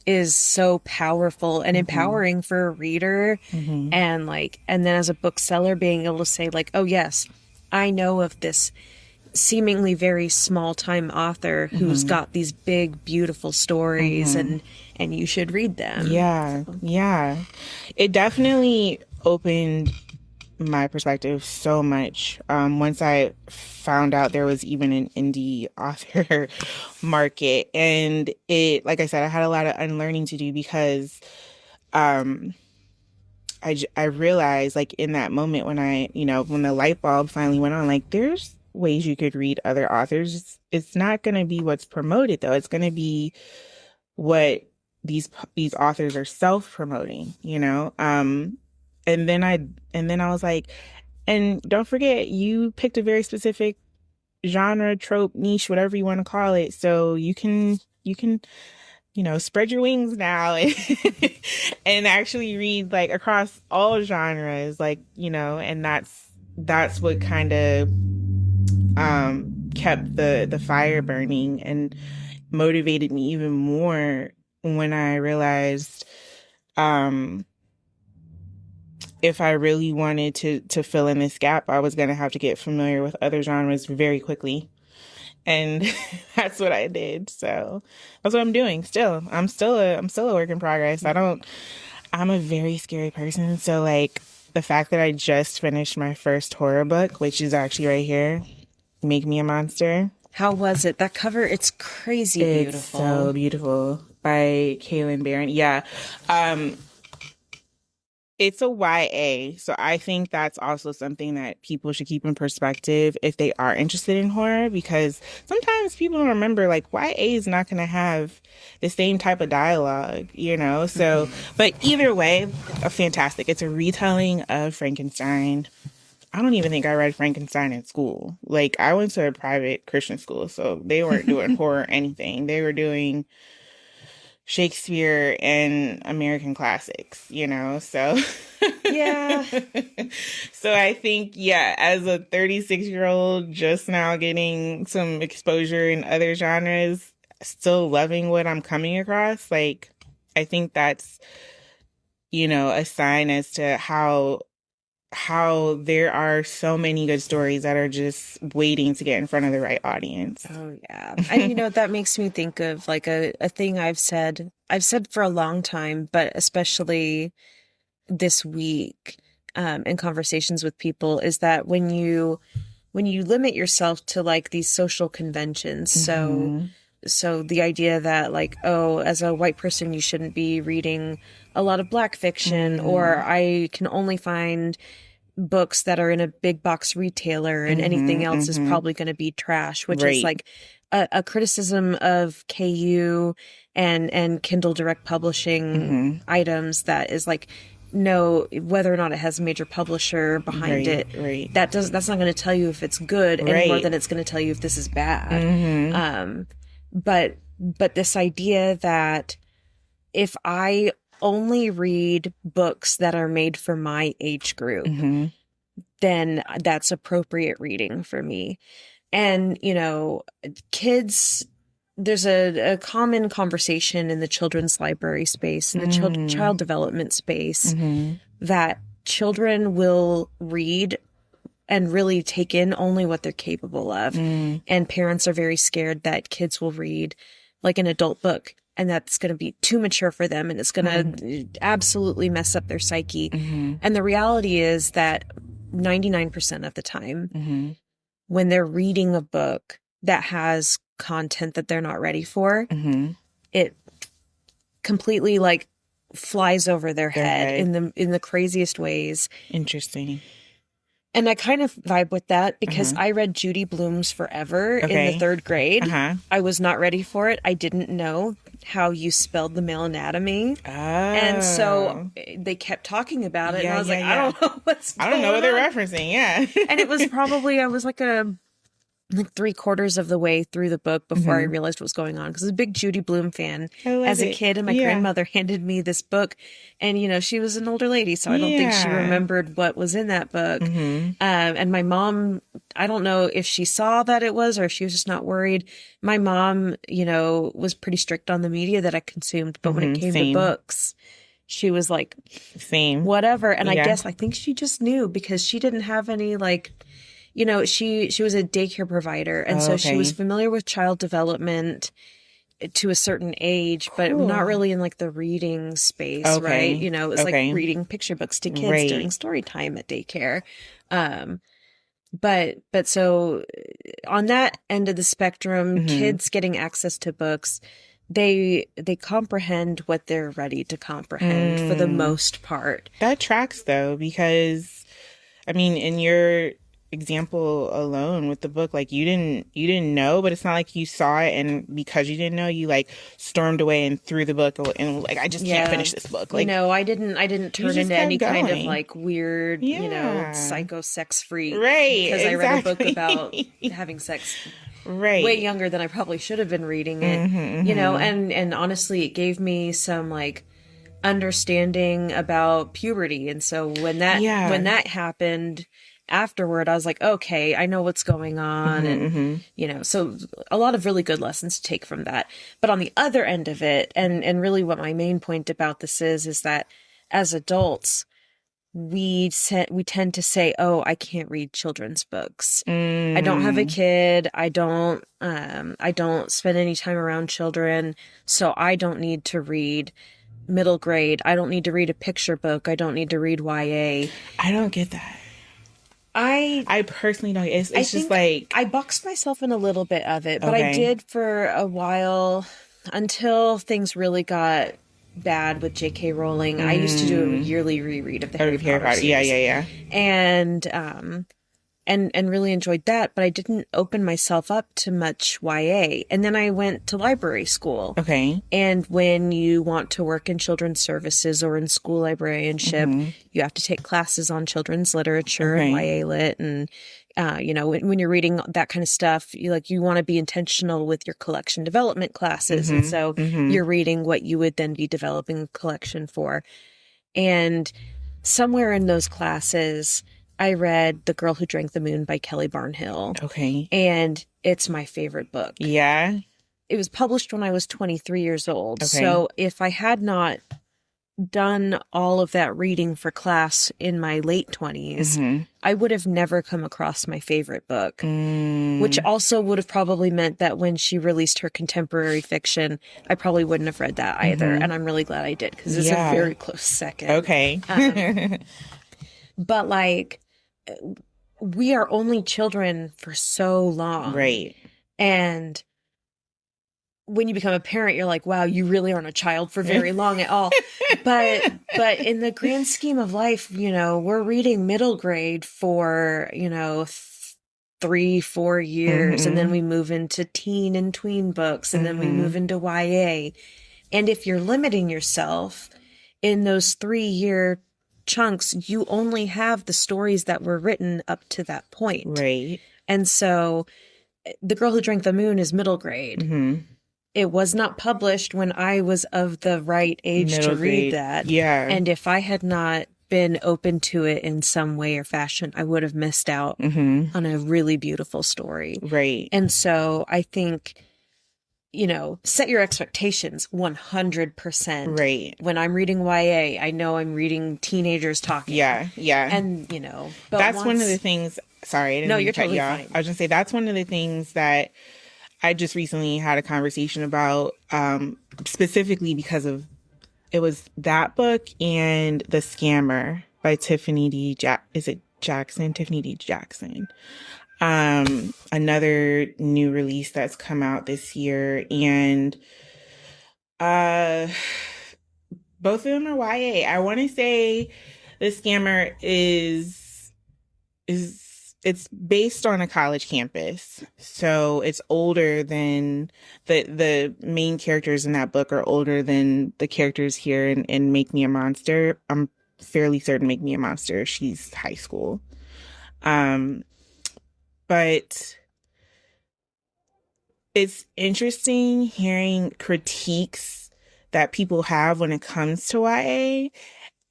is so powerful and empowering for a reader. And like, and then as a bookseller being able to say like, oh yes, I know of this seemingly very small time author who's got these big, beautiful stories and you should read them. Yeah. It definitely opened my perspective so much. Once I found out there was even an indie author market, and like I said, I had a lot of unlearning to do because, I realized, like, in that moment when when the light bulb finally went on, like, there's ways you could read other authors. It's not going to be what's promoted, though. It's going to be what these authors are self-promoting, and then I was like, and don't forget, you picked a very specific genre, trope, niche, whatever you want to call it. So you can spread your wings now and actually read, like, across all genres, like, and that's what kind of kept the fire burning and motivated me even more when I realized, if I really wanted to fill in this gap, I was going to have to get familiar with other genres very quickly. And that's what I did. So that's what I'm doing. I'm still a work in progress. I'm a very scary person. So, like, the fact that I just finished my first horror book, which is actually right here, Make Me a Monster. How was it? That cover, it's crazy beautiful. It's so beautiful, by Kayla Comrie. Yeah. It's a YA, so I think that's also something that people should keep in perspective if they are interested in horror, because sometimes people don't remember, like, YA is not going to have the same type of dialogue, So, but either way, fantastic. It's a retelling of Frankenstein. I don't even think I read Frankenstein in school. Like, I went to a private Christian school, so they weren't doing horror or anything. They were doing Shakespeare and American classics, so yeah. So I think, as a 36-year-old just now getting some exposure in other genres, still loving what I'm coming across, like, I think that's a sign as to how there are so many good stories that are just waiting to get in front of the right audience. Oh, yeah. And, that makes me think of, like, a thing I've said for a long time, but especially this week, in conversations with people, is that when you limit yourself to, like, these social conventions, so the idea that, like, oh, as a white person, you shouldn't be reading a lot of Black fiction, or I can only find books that are in a big box retailer, and anything else is probably going to be trash, which is, like, a criticism of KU and Kindle Direct Publishing items that is, like, no, whether or not it has a major publisher behind it, that's not going to tell you if it's good any more than it's going to tell you if this is bad. But this idea that if I only read books that are made for my age group, then that's appropriate reading for me. And, kids, there's a common conversation in the children's library space, in the child development space, that children will read and really take in only what they're capable of. And parents are very scared that kids will read, like, an adult book, and that's going to be too mature for them, and it's going to absolutely mess up their psyche. And the reality is that 99% of the time, when they're reading a book that has content that they're not ready for, it completely, like, flies over their head in the craziest ways. Interesting. And I kind of vibe with that because I read Judy Blume's Forever in the 3rd grade. I was not ready for it. I didn't know how you spelled the male anatomy. And so they kept talking about it. And I was like, I don't know I don't know what they're referencing. Yeah. And it was probably, I was like 3/4 of the way through the book before I realized what was going on, because I was a big Judy Blume fan as a kid, and my grandmother handed me this book, and she was an older lady, so I don't think she remembered what was in that book. And my mom, I don't know if she saw that it was, or if she was just not worried. My mom, was pretty strict on the media that I consumed, but when it came to books, she was like, whatever. And I think she just knew, because she didn't have any, like, she was a daycare provider. And so she was familiar with child development. to a certain age, but Cool. not really in like the reading space, Okay. right? You know, it was Okay. like reading picture books to kids Right. during story time at daycare. But so on that end of the spectrum, kids getting access to books, they comprehend what they're ready to comprehend for the most part. That tracks though, because I mean, in your example alone with the book, like you didn't know, but it's not like you saw it and because you didn't know, you like stormed away and threw the book and like, I just can't finish this book. Like, you know, I didn't turn just into kept any kind of going. like weird, you know, Yeah. psycho sex freak. Right, Because I read a book exactly. about having sex Right. way younger than I probably should have been reading it. You know, and honestly, it gave me some like understanding about puberty. And so when that happened afterward, I was like, okay, I know what's going on. And, you know, so a lot of really good lessons to take from that. But on the other end of it, and really what my main point about this is that as adults, we tend to say, oh, I can't read children's books. I don't have a kid. I don't spend any time around children. So I don't need to read middle grade. I don't need to read a picture book. I don't need to read YA. I don't get that. I personally don't. It's just like I boxed myself in a little bit of it, but Okay. I did for a while until things really got bad with J.K. Rowling. I used to do a yearly reread of the Harry Potter series. Yeah. And really enjoyed that, but I didn't open myself up to much YA. And then I went to library school. Okay. And when you want to work in children's services or in school librarianship, you have to take classes on children's literature and YA lit. And, you know, when you're reading that kind of stuff, you want to be intentional with your collection development classes. And so you're reading what you would then be developing a collection for. And somewhere in those classes, I read The Girl Who Drank the Moon by Kelly Barnhill. Okay. And it's my favorite book. Yeah. It was published when I was 23 years old. Okay. So if I had not done all of that reading for class in my late 20s, I would have never come across my favorite book, which also would have probably meant that when she released her contemporary fiction, I probably wouldn't have read that either. And I'm really glad I did because it's a very close second. Okay. But like, we are only children for so long. Right. And when you become a parent, you're like, wow, you really aren't a child for very long at all. But in the grand scheme of life, you know, we're reading middle grade for, you know, 3-4 years. And then we move into teen and tween books. And then we move into YA. And if you're limiting yourself in those 3-year chunks, you only have the stories that were written up to that point. Right. And so The Girl Who Drank the Moon is middle grade. It was not published when I was of the right age Middle to read grade. that. Yeah. And if I had not been open to it in some way or fashion, I would have missed out on a really beautiful story. Right. And so I think, you know, set your expectations 100%. Right. When I'm reading YA, I know I'm reading teenagers talking. Yeah. And, you know, but that's one of the things. Sorry, I didn't mean to cut you off. fine. I was gonna say that's one of the things that I just recently had a conversation about, specifically because of it was that book and The Scammer by Tiffany D. Jackson? Tiffany D. Jackson. Another new release that's come out this year, and both of them are YA. I want to say The Scammer is it's based on a college campus, so it's older than the main characters in that book are older than the characters here in Make Me a Monster. I'm fairly certain Make Me a Monster, she's high school. But it's interesting hearing critiques that people have when it comes to YA,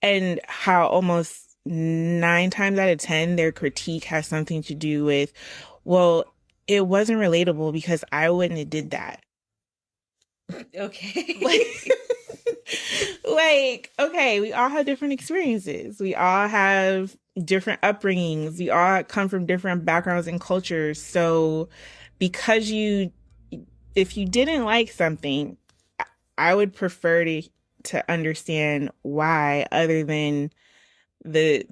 and how almost 9 times out of 10 their critique has something to do with, well, it wasn't relatable because I wouldn't have did that. Okay. Like, okay, we all have different experiences. We all have different upbringings. We all come from different backgrounds and cultures. So because if you didn't like something, I would prefer to understand why, other than the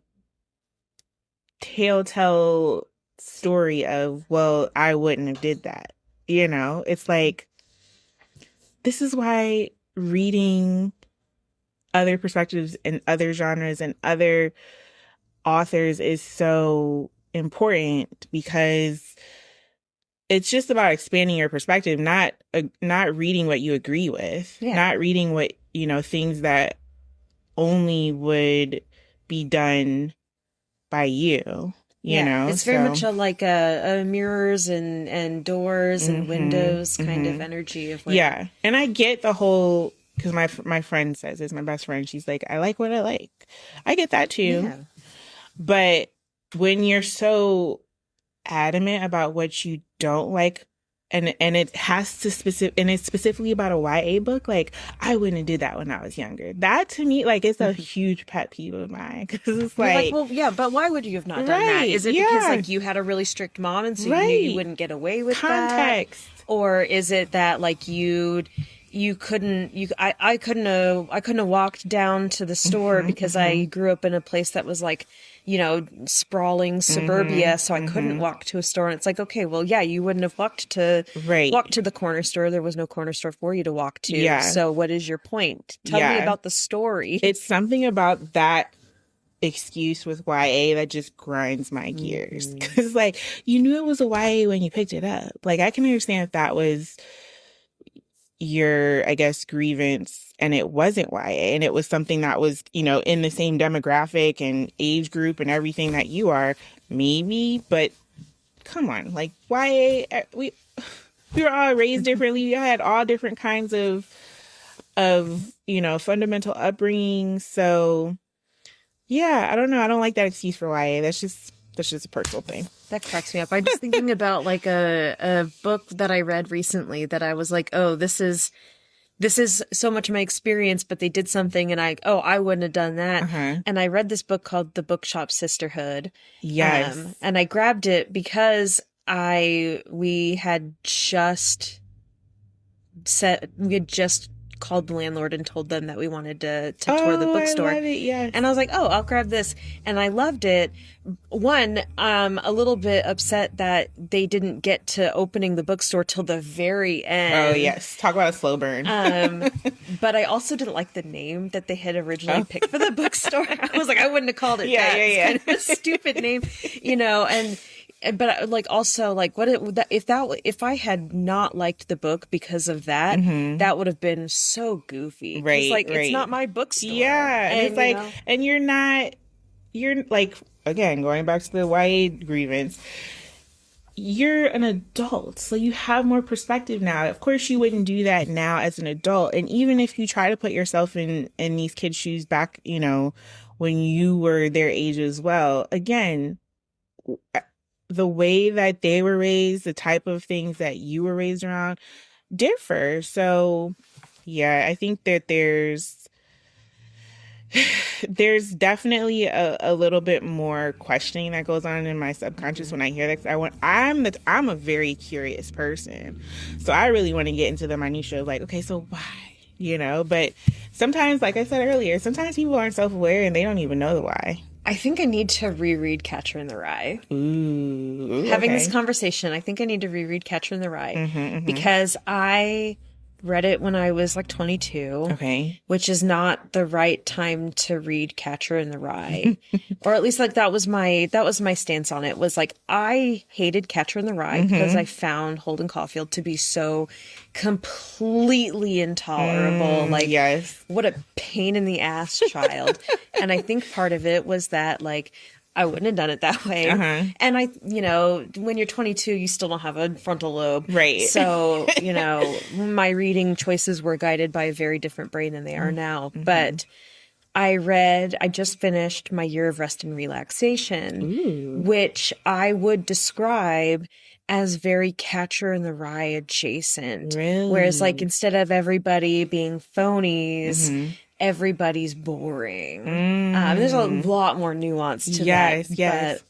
telltale story of, well, I wouldn't have did that. It's like, this is why reading other perspectives and other genres and other authors is so important, because it's just about expanding your perspective, not reading what you agree with, not reading what, things that only would be done by you. It's very much a mirrors and doors and windows kind of energy of and I get the whole, because my friend says, it's my best friend, she's like, I like what I like. I get that too. But when you're so adamant about what you don't like, and it has to and it's specifically about a YA book, like, I wouldn't have did that when I was younger. That to me, like, it's a huge pet peeve of mine, because it's like, well, yeah, but why would you have not done that? Is it because like you had a really strict mom and so you knew you wouldn't get away with context that? Or is it that like I couldn't have walked down to the store because I grew up in a place that was like, sprawling suburbia, so I couldn't walk to a store. And it's like, okay, well, yeah, you wouldn't have walked to the corner store. There was no corner store for you to walk to. Yeah. So what is your point? Tell me about the story. It's something about that excuse with YA that just grinds my gears. Because, like, you knew it was a YA when you picked it up. Like, I can understand if that was your, I guess, grievance and it wasn't YA and it was something that was, in the same demographic and age group and everything that you are, maybe, but come on, like, YA, we were all raised differently. We all had all different kinds of fundamental upbringing. So yeah, I don't know. I don't like that excuse for YA. That's just a personal thing. That cracks me up. I'm just thinking about like a book that I read recently that I was like, oh, this is so much my experience, but they did something and I wouldn't have done that. And I read this book called The Bookshop Sisterhood. Yes. And I grabbed it because we had just called the landlord and told them that we wanted to tour the bookstore. I love it, yes. And I was like, oh, I'll grab this. And I loved it. One, a little bit upset that they didn't get to opening the bookstore till the very end. Oh, yes. Talk about a slow burn. But I also didn't like the name that they had originally picked for the bookstore. I was like, I wouldn't have called it that. It's kind of a stupid name, but like also like if I had not liked the book because of that, that would have been so goofy. Right. Like, it's not my bookstore. Yeah. And it's like, and you're like, again, going back to the YA grievance, you're an adult, so you have more perspective now. Of course, you wouldn't do that now as an adult. And even if you try to put yourself in these kids' shoes back, when you were their age as well, again, the way that they were raised, the type of things that you were raised around differ. So yeah, I think that there's definitely a little bit more questioning that goes on in my subconscious when I hear that. I'm a very curious person, so I really want to get into the minutia of like, okay, so why, but sometimes, like I said earlier, sometimes people aren't self-aware and they don't even know the why. I think I need to reread Catcher in the Rye. Ooh, Having this conversation, I think I need to reread Catcher in the Rye because I read it when I was like 22. Okay. Which is not the right time to read Catcher in the Rye. Or at least like that was my stance on it, was like I hated Catcher in the Rye because I found Holden Caulfield to be so completely intolerable. Like, yes. What a pain in the ass child. And I think part of it was that like I wouldn't have done it that way. And I, when you're 22, you still don't have a frontal lobe. Right. So, my reading choices were guided by a very different brain than they are now. But I just finished My Year of Rest and Relaxation, which I would describe as very Catcher in the Rye adjacent. Really? Whereas like instead of everybody being phonies, everybody's boring. There's a lot more nuance to that. Yes.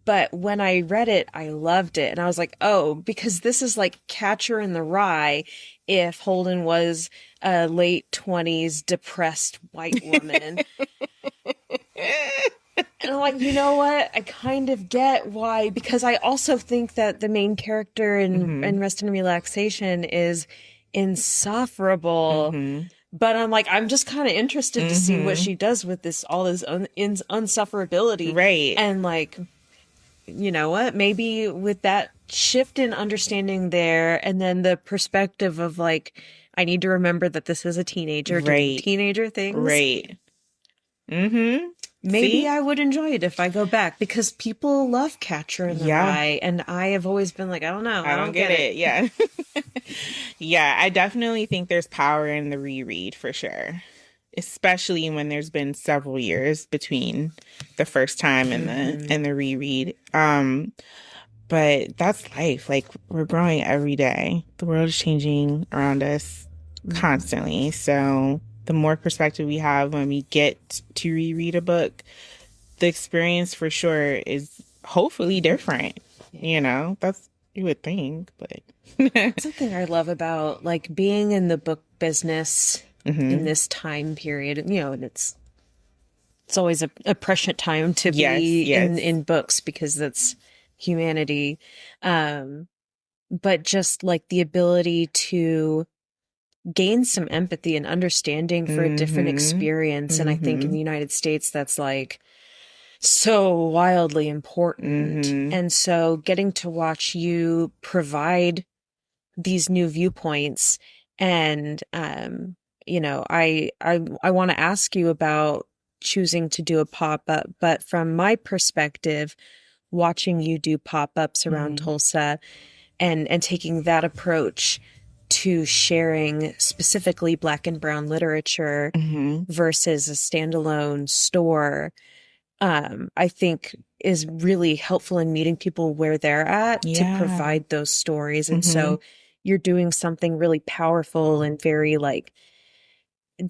But when I read it, I loved it. And I was like, oh, because this is like Catcher in the Rye if Holden was a late 20s depressed white woman. And I'm like, you know what? I kind of get why, because I also think that the main character in Rest and Relaxation is insufferable. But I'm like, I'm just kind of interested to see what she does with all this unsufferability. Right. And like, you know what? Maybe with that shift in understanding there, and then the perspective of like, I need to remember that this is a teenager doing teenager things. Right. Maybe See? I would enjoy it if I go back, because people love Catcher in the Rye, and I have always been like, I don't know, I don't get it. Yeah. Yeah, I definitely think there's power in the reread for sure. Especially when there's been several years between the first time and the reread. But that's life. Like, we're growing every day. The world is changing around us constantly. So the more perspective we have when we get to reread a book, the experience for sure is hopefully different. You know, that's, you would think, but something I love about like being in the book business in this time period, you know, and it's always a prescient time to be in books, because that's humanity. But just like the ability to gain some empathy and understanding for a different experience. And I think in the United States, that's like so wildly important. And so getting to watch you provide these new viewpoints, and you know, I want to ask you about choosing to do a pop-up, but from my perspective, watching you do pop-ups around Tulsa and taking that approach to sharing specifically Black and Brown literature versus a standalone store, I think is really helpful in meeting people where they're at to provide those stories. And so you're doing something really powerful and very like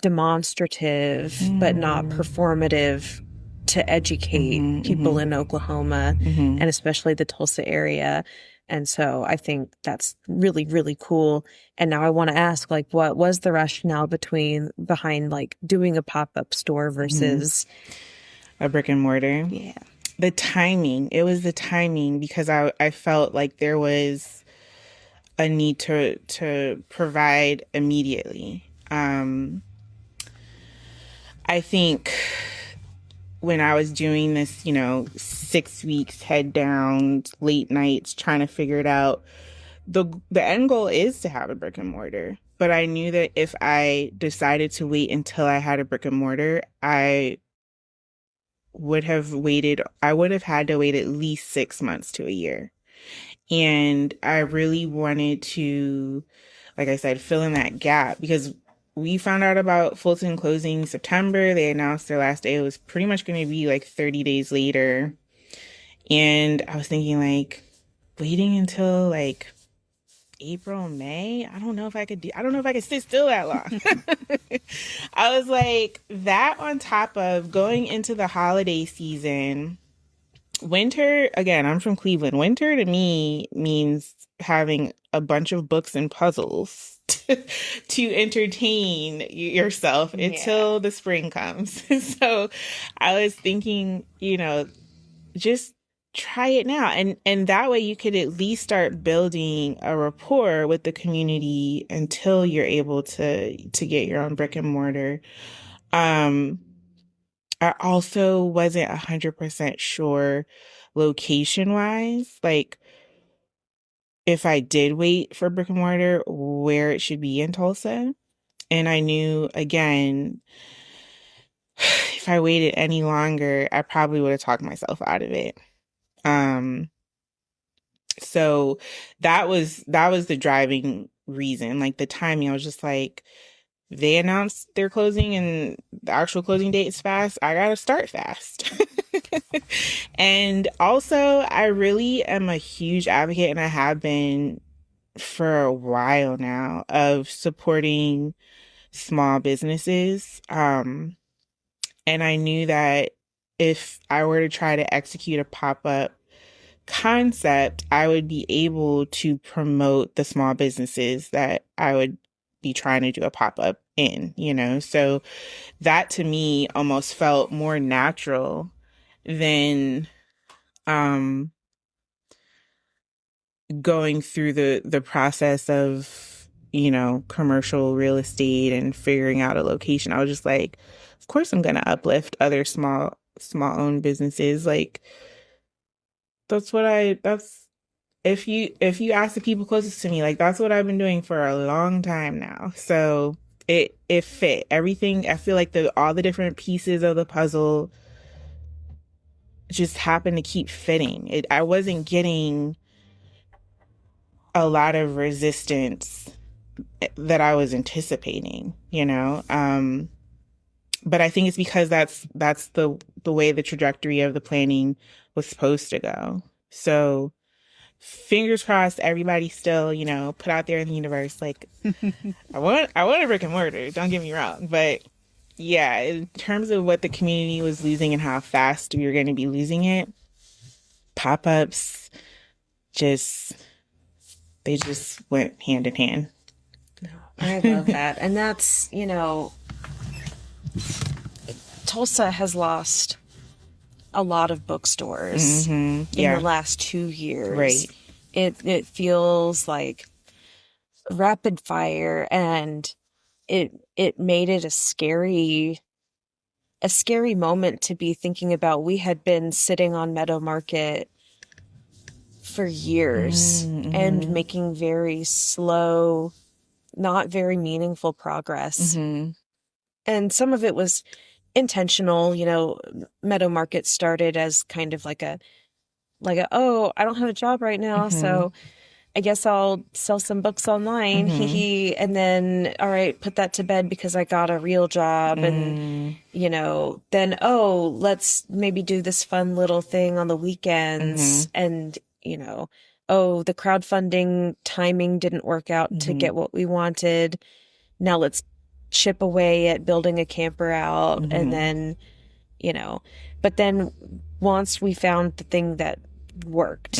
demonstrative, but not performative, to educate people in Oklahoma and especially the Tulsa area. And so I think that's really, really cool. And now I want to ask, like, what was the rationale behind like doing a pop-up store versus a brick and mortar? Yeah. The timing. It was the timing, because I felt like there was a need to provide immediately. I think when I was doing this, 6 weeks, head down, late nights, trying to figure it out, the end goal is to have a brick and mortar. But I knew that if I decided to wait until I had a brick and mortar, I would have had to wait at least 6 months to a year. And I really wanted to, like I said, fill in that gap, because we found out about Fulton closing September. They announced their last day. It was pretty much going to be like 30 days later. And I was thinking, like, waiting until like April, May, I don't know if I could sit still that long. I was like, that on top of going into the holiday season. Winter, again, I'm from Cleveland. Winter to me means having a bunch of books and puzzles to entertain yourself until the spring comes. So I was thinking, just try it now. And that way you could at least start building a rapport with the community until you're able to get your own brick and mortar. I also wasn't 100% sure location-wise, like if I did wait for brick and mortar, where it should be in Tulsa. And I knew, again, if I waited any longer, I probably would have talked myself out of it. So that was the driving reason. Like the timing, I was just like, they announced their closing and the actual closing date is fast. I gotta start fast. And also, I really am a huge advocate, and I have been for a while now, of supporting small businesses. And I knew that if I were to try to execute a pop-up concept, I would be able to promote the small businesses that I would be trying to do a pop-up in, you know? So that to me almost felt more natural than going through the process of, you know, commercial real estate and figuring out a location. I was just like, of course I'm going to uplift other small owned businesses. Like that's if you ask the people closest to me, like that's what I've been doing for a long time now. So it fit everything. I feel like all the different pieces of the puzzle just happened to keep fitting. I wasn't getting a lot of resistance that I was anticipating, you know? But I think it's because that's the way the trajectory of the planning was supposed to go. So fingers crossed, everybody still, you know, put out there in the universe, like, I want a brick and mortar, don't get me wrong. But yeah, in terms of what the community was losing and how fast we were going to be losing it, pop-ups they just went hand in hand. I love that. And that's, you know, Tulsa has lost a lot of bookstores in the last 2 years. Right. It feels like rapid fire, and it made it a scary moment to be thinking about. We had been sitting on Meadow Market for years and making very slow, not very meaningful progress. And some of it was intentional. You know, Meadow Market started as kind of like a, oh, I don't have a job right now, so I guess I'll sell some books online. And then, all right, put that to bed because I got a real job. And, you know, then, oh, let's maybe do this fun little thing on the weekends. And, you know, oh, the crowdfunding timing didn't work out to get what we wanted. Now let's chip away at building a camper out. And then, you know, but then once we found the thing that worked,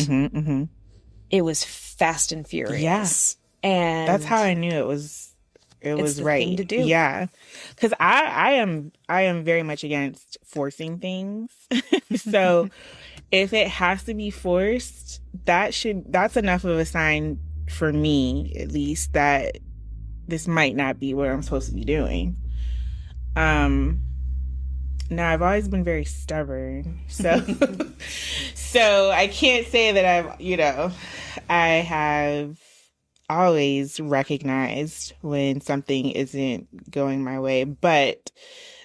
it was fast and furious. Yeah. And that's how I knew it was the right thing to do. Yeah. Because I am very much against forcing things. So if it has to be forced, that's enough of a sign for me, at least, that this might not be what I'm supposed to be doing. Now I've always been very stubborn, so so I can't say that I have always recognized when something isn't going my way, but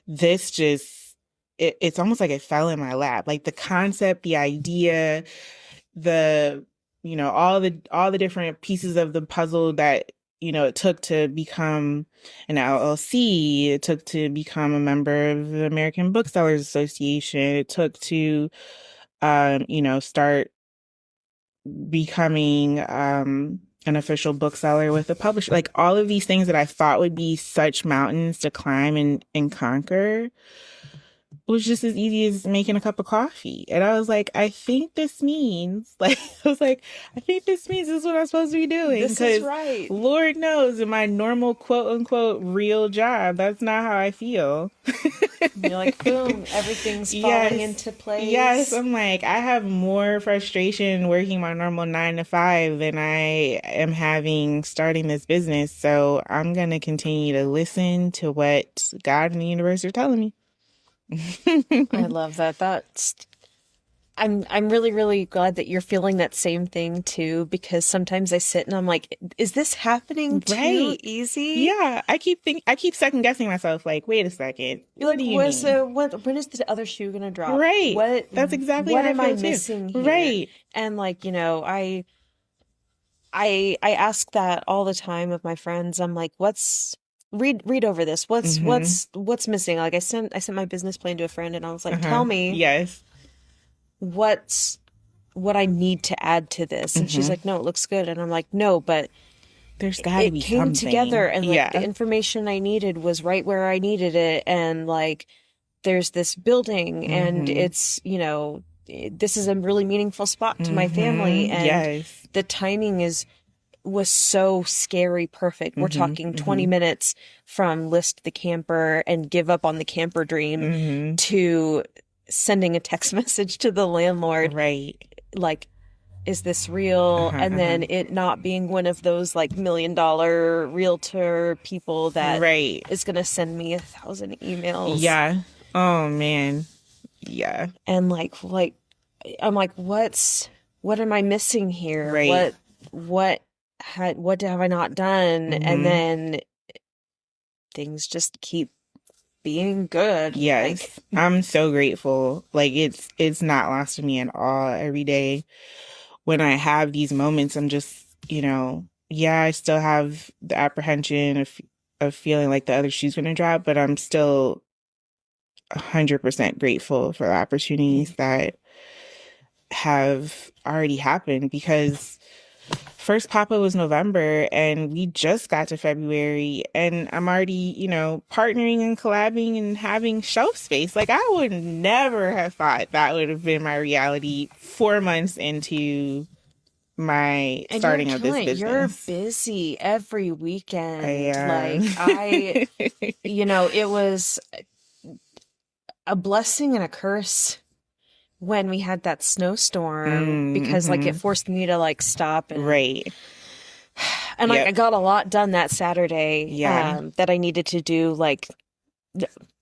this just it's almost like it fell in my lap. Like the concept, the idea, all the different pieces of the puzzle that it took to become an LLC. It took to become a member of the American Booksellers Association. It took to, start becoming an official bookseller with a publisher. Like all of these things that I thought would be such mountains to climb and conquer was just as easy as making a cup of coffee. And I was like, I think this means this is what I'm supposed to be doing. This is right. Lord knows in my normal quote unquote real job, that's not how I feel. You're like, boom, everything's falling into place. Yes. I'm like, I have more frustration working my normal 9 to 5 than I am having starting this business. So I'm going to continue to listen to what God and the universe are telling me. I love that. I'm really, really glad that you're feeling that same thing too, because sometimes I sit and I'm like, is this happening too easy? Yeah. I keep second guessing myself, like, wait a second. What do you mean? So when is the other shoe gonna drop? Right. That's exactly what how am I missing here? Right. And I ask that all the time of my friends. I'm like, read over this. What's missing? Like I sent my business plan to a friend and I was like, tell me what I need to add to this. And she's like, no, it looks good. And I'm like, no, but there's gotta be something. It came together and the information I needed was right where I needed it. And there's this building and it's, this is a really meaningful spot to my family. And Yes. the timing was so scary perfect. We're talking 20 minutes from list the camper and give up on the camper dream to sending a text message to the landlord. Right. Like, is this real? And then it not being one of those like $1 million realtor people that is going to send me 1,000 emails. Yeah. Oh man. Yeah. And like, I'm like, what am I missing here? Right. What have I not done? And then things just keep being good. Yes. Like, I'm so grateful. Like it's not lost to me at all. Every day when I have these moments, I'm just, I still have the apprehension of feeling like the other shoe's going to drop, but I'm still 100% grateful for the opportunities that have already happened, because first Papa was November and we just got to February and I'm already, partnering and collabing and having shelf space. Like, I would never have thought that would have been my reality 4 months into my starting of this business. You're busy every weekend. I am. Like, it was a blessing and a curse when we had that snowstorm, because like it forced me to like stop and and like I got a lot done that Saturday that I needed to do, like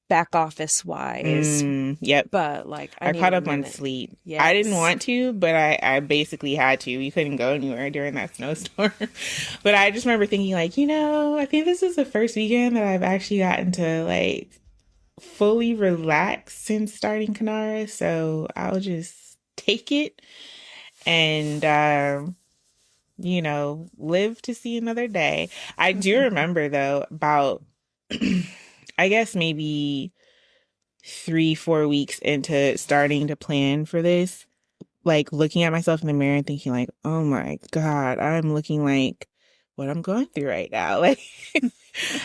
back office wise. But like I caught up on sleep. Yes. I didn't want to, but I basically had to. We couldn't go anywhere during that snowstorm. But I just remember thinking like, I think this is the first weekend that I've actually gotten to like fully relax since starting Kinara, so I'll just take it and live to see another day. I do remember though about I guess maybe 3-4 weeks into starting to plan for this, like looking at myself in the mirror and thinking like, oh my God, I'm looking like what I'm going through right now. Like,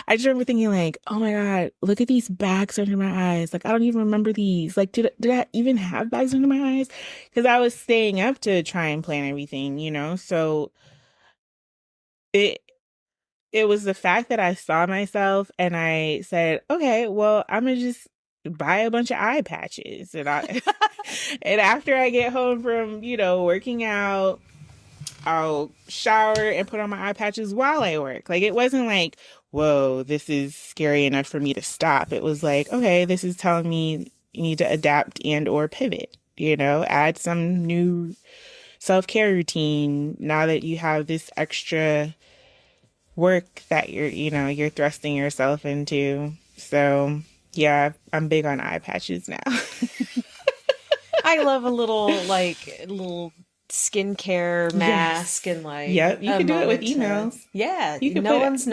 I just remember thinking like, oh my God, look at these bags under my eyes. Like, I don't even remember these. Like, did I even have bags under my eyes? Because I was staying up to try and plan everything, So it was the fact that I saw myself and I said, okay, well, I'm going to just buy a bunch of eye patches. And and after I get home from, working out, I'll shower and put on my eye patches while I work. Like, it wasn't like, whoa, this is scary enough for me to stop. It was like, okay, this is telling me you need to adapt and or pivot, add some new self-care routine now that you have this extra work that you're thrusting yourself into. So yeah, I'm big on eye patches now. I love a little skincare mask and like you can do it with emails. You can no one's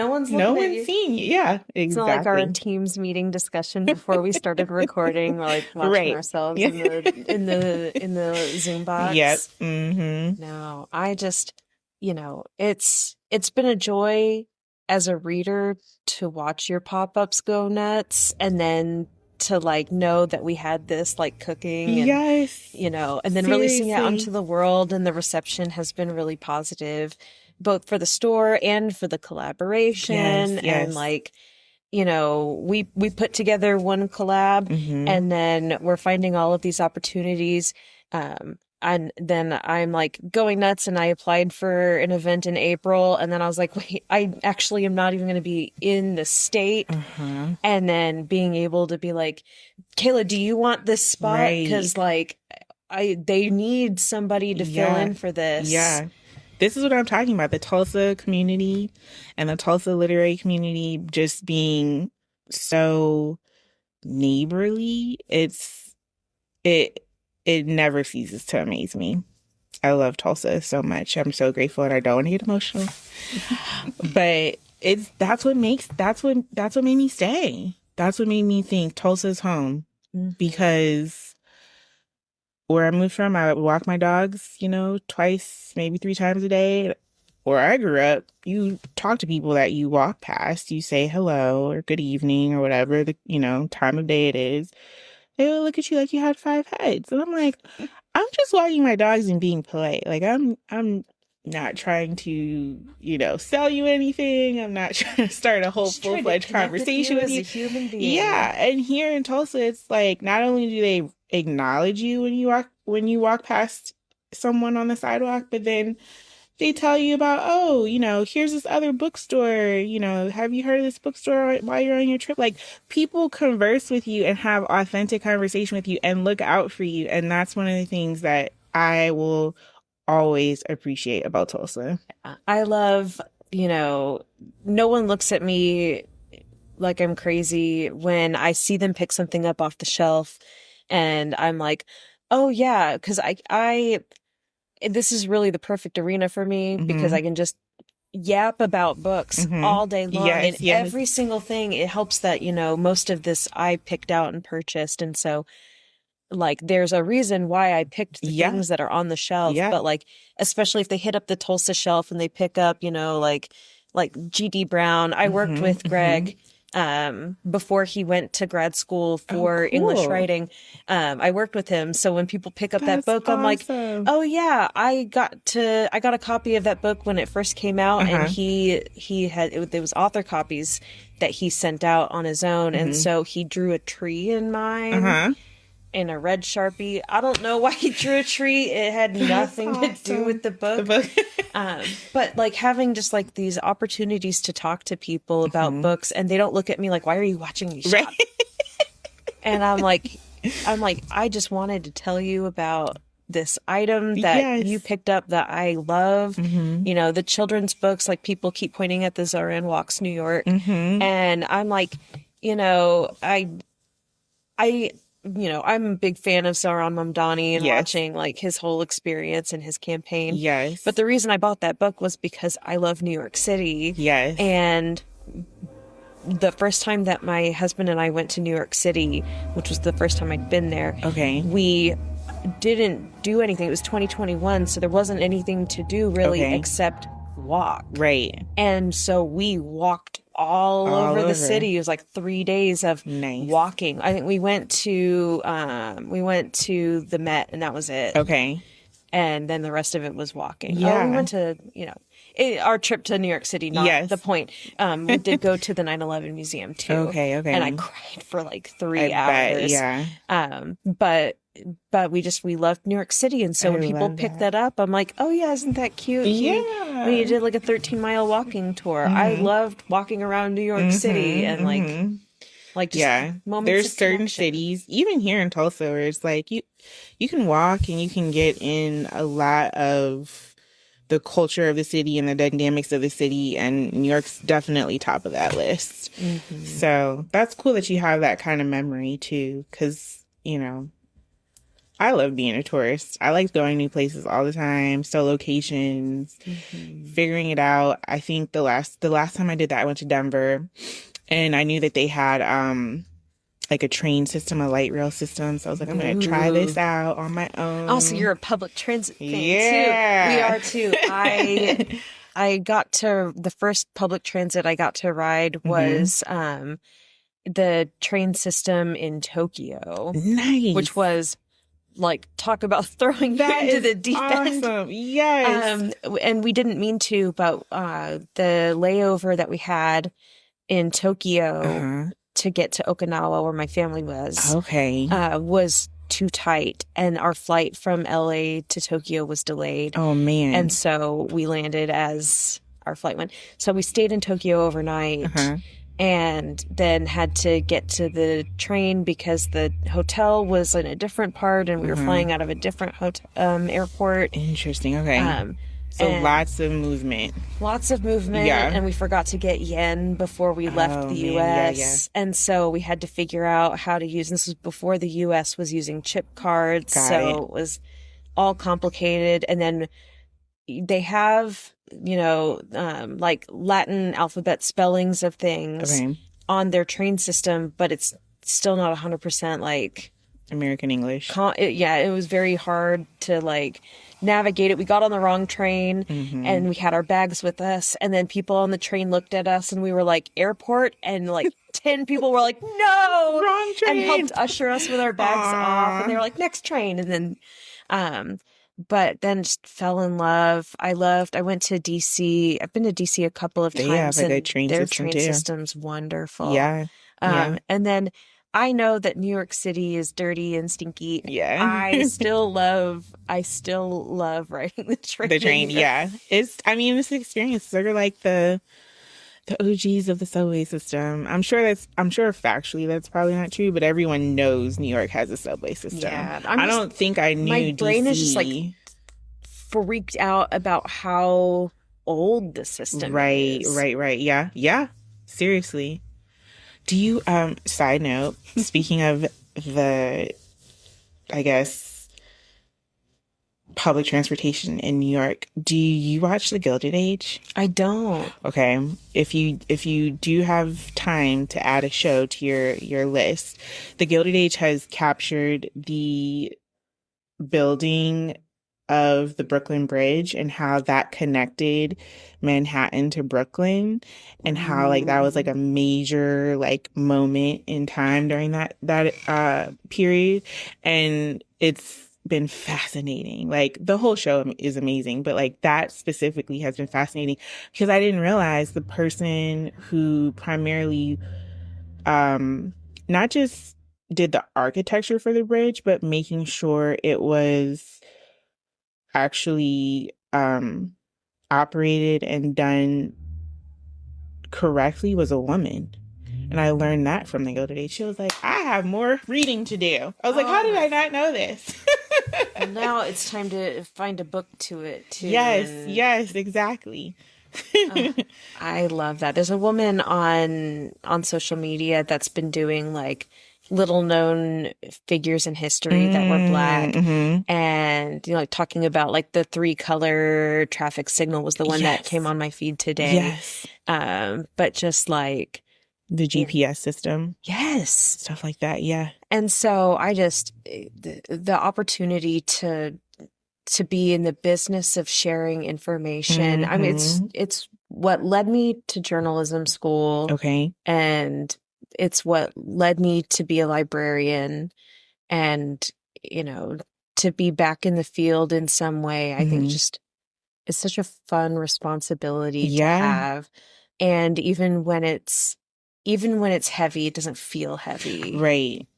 seeing you. Yeah, exactly. It's not like our Teams meeting discussion before we started recording, like watching ourselves in the Zoom box. No, I just it's been a joy as a reader to watch your pop-ups go nuts, and then to like know that we had this like cooking and and then releasing it onto the world, and the reception has been really positive, both for the store and for the collaboration. And like, we put together one collab and then we're finding all of these opportunities. And then I'm like going nuts, and I applied for an event in April, and then I was like, wait, I actually am not even going to be in the state. And then being able to be like, Kayla, do you want this spot? Because like they need somebody to fill in for this. Yeah. This is what I'm talking about. The Tulsa community and the Tulsa literary community just being so neighborly. It never ceases to amaze me. I love Tulsa so much. I'm so grateful, and I don't want to get emotional. But that's what made me stay. That's what made me think Tulsa's home. Because where I moved from, I would walk my dogs, twice, maybe 3 times a day. Where I grew up, you talk to people that you walk past, you say hello or good evening or whatever the time of day it is. They will look at you like you had 5 heads. And I'm like, I I'm just walking my dogs and being polite. Like I'm not trying to, sell you anything. I'm not trying to start a whole Just trying to full-fledged connect conversation with as you. a human being. Yeah, and here in Tulsa, it's like not only do they acknowledge you when you walk past someone on the sidewalk, but then they tell you about, oh, here's this other bookstore, have you heard of this bookstore while you're on your trip? Like, people converse with you and have authentic conversation with you and look out for you. And that's one of the things that I will always appreciate about Tulsa. I love, no one looks at me like I'm crazy when I see them pick something up off the shelf and I'm like, oh yeah, because this is really the perfect arena for me because I can just yap about books all day long. Yes, and every single thing, it helps that, most of this I picked out and purchased. And so like there's a reason why I picked the things that are on the shelf. But like, especially if they hit up the Tulsa shelf and they pick up, like G.D. Brown. I worked with Greg before he went to grad school for English writing. I worked with him. So when people pick up that book, I'm like, oh yeah, I got a copy of that book when it first came out, and there was author copies that he sent out on his own. And so he drew a tree in mine. In a red Sharpie. I don't know why he drew a tree. It had nothing to do with the book. But like having just like these opportunities to talk to people about books, and they don't look at me like, why are you watching me shop? And I'm like, I just wanted to tell you about this item that you picked up that I love. The children's books, like people keep pointing at the Zoran Walks New York. And I'm like, I'm a big fan of Zoran Mamdani and watching like his whole experience and his campaign. Yes. But the reason I bought that book was because I love New York City. Yes. And the first time that my husband and I went to New York City, which was the first time I'd been there, we didn't do anything. It was 2021, so there wasn't anything to do really except walk. Right. And so we walked all over the city. It was like 3 days of walking. I think we went to the Met, and that was it. Okay. And then the rest of it was walking. Yeah. We went to, our trip to New York City, not the point. We did go to the 9/11 museum too. Okay. And I cried for like 3 hours. But we loved New York City. And so when people pick that up, I'm like, oh yeah, isn't that cute? When you did like a 13-mile walking tour. I loved walking around New York City and like just moments. There's certain cities, even here in Tulsa, where it's like you can walk and you can get in a lot of the culture of the city and the dynamics of the city, and New York's definitely top of that list. So that's cool that you have that kind of memory too, because I love being a tourist. I like going new places all the time, so locations, figuring it out. I think the last time I did that, I went to Denver, and I knew that they had like a train system, a light rail system. So I was like, I'm going to try this out on my own. Also, you're a public transit fan too. We are too. I got to, the first public transit I got to ride was the train system in Tokyo. Nice. Which was like, talk about throwing that into the deep end. Yes. And we didn't mean to, but the layover that we had in Tokyo to get to Okinawa, where my family was, was too tight, and our flight from LA to Tokyo was delayed. Oh man. And so we landed as our flight went. So we stayed in Tokyo overnight. And then had to get to the train because the hotel was in a different part, and we were flying out of a different airport. Interesting. Okay. So lots of movement. Yeah. And we forgot to get yen before we left the U.S. And so we had to figure out how to use, this was before the U.S. was using chip cards. It was all complicated. And then they have, like Latin alphabet spellings of things on their train system, but it's still not 100% like American English. It was very hard to like navigate it. We got on the wrong train and we had our bags with us, and then people on the train looked at us and we were like, airport, and like 10 people were like, no, wrong train, and helped usher us with our bags off, and they were like, next train. And then But then just fell in love. I went to DC. I've been to DC a couple of They have times, a good and train their system train too. system's wonderful. Yeah. Yeah. And then I know that New York City is dirty and stinky. Yeah. I still love riding the train The in train, New York. yeah. This experience. They're like the OGs of the subway system. I'm sure factually that's probably not true, but everyone knows New York has a subway system. Yeah, I don't think I knew my brain DC. is just like freaked out about how old the system is. Right. Yeah. Yeah. Seriously. Do you side note, speaking of the I guess public transportation in New York, do you watch The Gilded Age? I don't. Okay. If you do have time to add a show to your list, The Gilded Age has captured the building of the Brooklyn Bridge and how that connected Manhattan to Brooklyn, and how like that was like a major like moment in time during that period. And it's been fascinating. Like the whole show is amazing, but like that specifically has been fascinating because I didn't realize the person who primarily not just did the architecture for the bridge, but making sure it was actually operated and done correctly was a woman. And I learned that from The Gilded Age. She was like, I have more reading to do. I was like, how did I not know this? Well, now it's time to find a book to it too. Yes, exactly. I love that. There's a woman on social media that's been doing like little known figures in history that were Black, and like talking about like the 3-color traffic signal was the one that came on my feed today. Yes. But just like the GPS system. Yes. Stuff like that. Yeah. And so I just the opportunity to be in the business of sharing information. I mean, it's what led me to journalism school. Okay. And it's what led me to be a librarian, and, you know, to be back in the field in some way. I think just it's such a fun responsibility to have. And even when it's heavy, it doesn't feel heavy.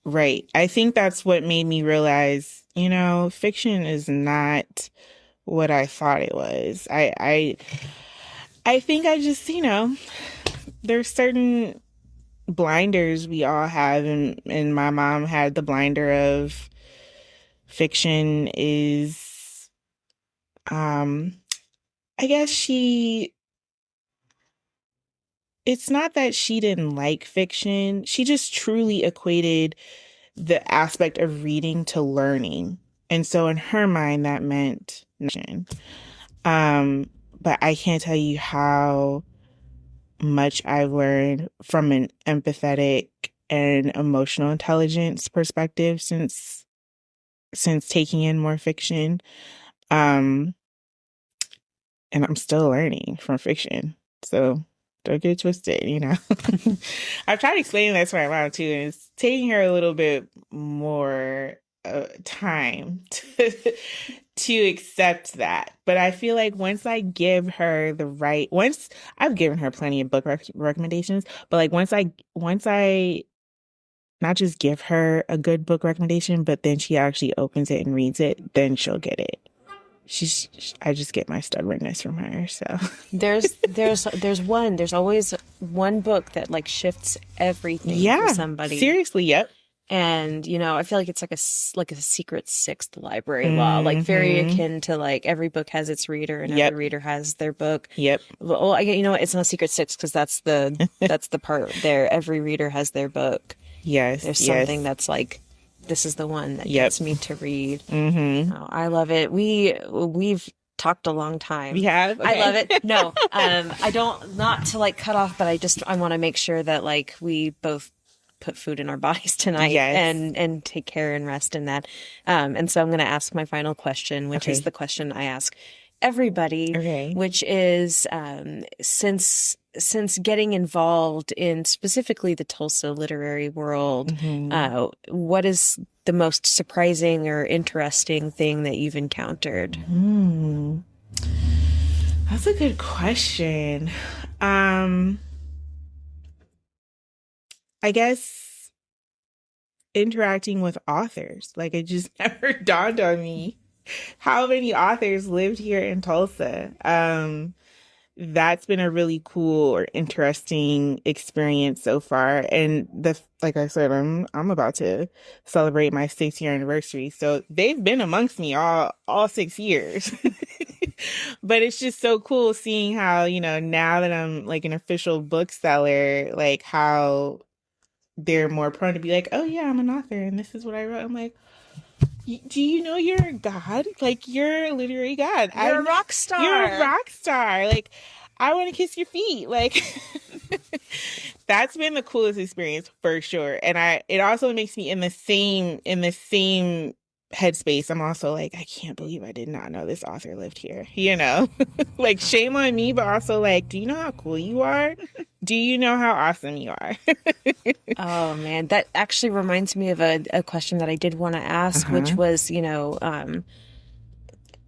Right. I think that's what made me realize, you know, fiction is not what I thought it was. I think I just, you know, there's certain blinders we all have, and my mom had the blinder of fiction is I guess it's not that she didn't like fiction, she just truly equated the aspect of reading to learning, and so in her mind that meant fiction. But I can't tell you how much I've learned from an empathetic and emotional intelligence perspective since taking in more fiction. And I'm still learning from fiction. So don't get it twisted, you know. I've tried explaining that to my mom too, and it's taking her a little bit more time to accept that. But I feel like once I've given her plenty of book recommendations, but like once I not just give her a good book recommendation, but then she actually opens it and reads it, then she'll get it. I just get my stubbornness from her. So there's always one book that like shifts everything for somebody. Seriously, yep. And, you know, I feel like it's like a secret sixth library law, like very akin to like every book has its reader and every reader has their book. Yep. Well, you know what? It's not secret sixth because that's the part there. Every reader has their book. Yes. There's something that's like, this is the one that gets me to read. Oh, I love it. We've talked a long time. We have? Okay. I love it. No, I don't, not to like cut off, but I want to make sure that like we both put food in our bodies tonight and take care and rest in that. And so I'm going to ask my final question, which is the question I ask everybody, which is, since since getting involved in specifically the Tulsa literary world, what is the most surprising or interesting thing that you've encountered? That's a good question. I guess interacting with authors. Like, it just never dawned on me how many authors lived here in Tulsa. That's been a really cool or interesting experience so far. And like I said, I'm about to celebrate my 6-year anniversary. So they've been amongst me all 6 years. But it's just so cool seeing how, now that I'm like an official bookseller, like how they're more prone to be like, oh yeah, I'm an author and this is what I wrote. I'm like, do you know you're a god? Like, you're a literary god. You're a rock star. You're a rock star. Like, I want to kiss your feet. Like, that's been the coolest experience for sure. And it also makes me in the same headspace. I'm also like, I can't believe I did not know this author lived here. Like, shame on me, but also like, do you know how cool you are? Do you know how awesome you are? Oh man, that actually reminds me of a question that I did want to ask, which was,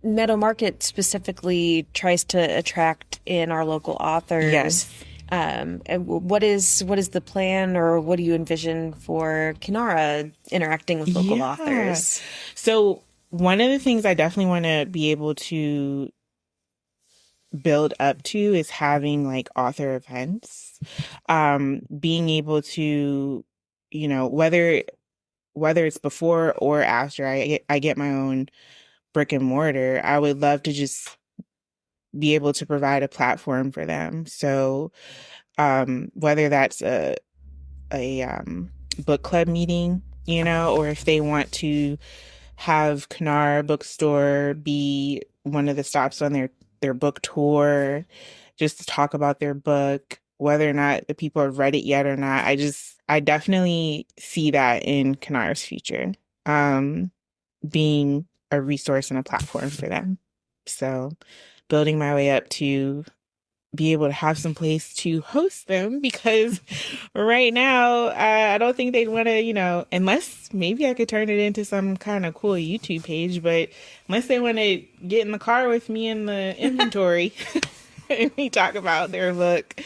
Meadow Market specifically tries to attract in our local authors. Yes. And what is the plan, or what do you envision for Kinara interacting with local authors? So one of the things I definitely want to be able to build up to is having like author events, being able to, whether it's before or after I get my own brick and mortar, I would love to just be able to provide a platform for them. So whether that's a book club meeting, or if they want to have Kinara Bookstore be one of the stops on their book tour, just to talk about their book, whether or not the people have read it yet or not. I definitely see that in Kinara's future, being a resource and a platform for them. So building my way up to be able to have some place to host them, because right now I don't think they'd want to, unless maybe I could turn it into some kind of cool YouTube page, but unless they want to get in the car with me in the inventory and we talk about their book,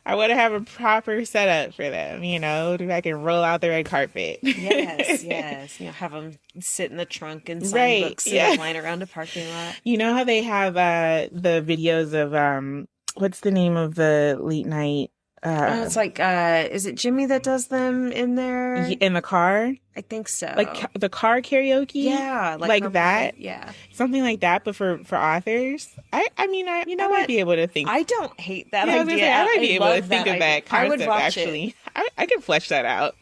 I want to have a proper setup for them, I can roll out the red carpet. Yes. Have them sit in the trunk and sign books and line around a parking lot. You know how they have the videos of what's the name of the late night? It's like, is it Jimmy that does them in there? In the car? I think so. Like the car karaoke? Yeah. Like that? Yeah. Something like that, but for authors? I might be able to think. I don't hate that idea. I might be able to think of that concept, I would watch actually. I can flesh that out.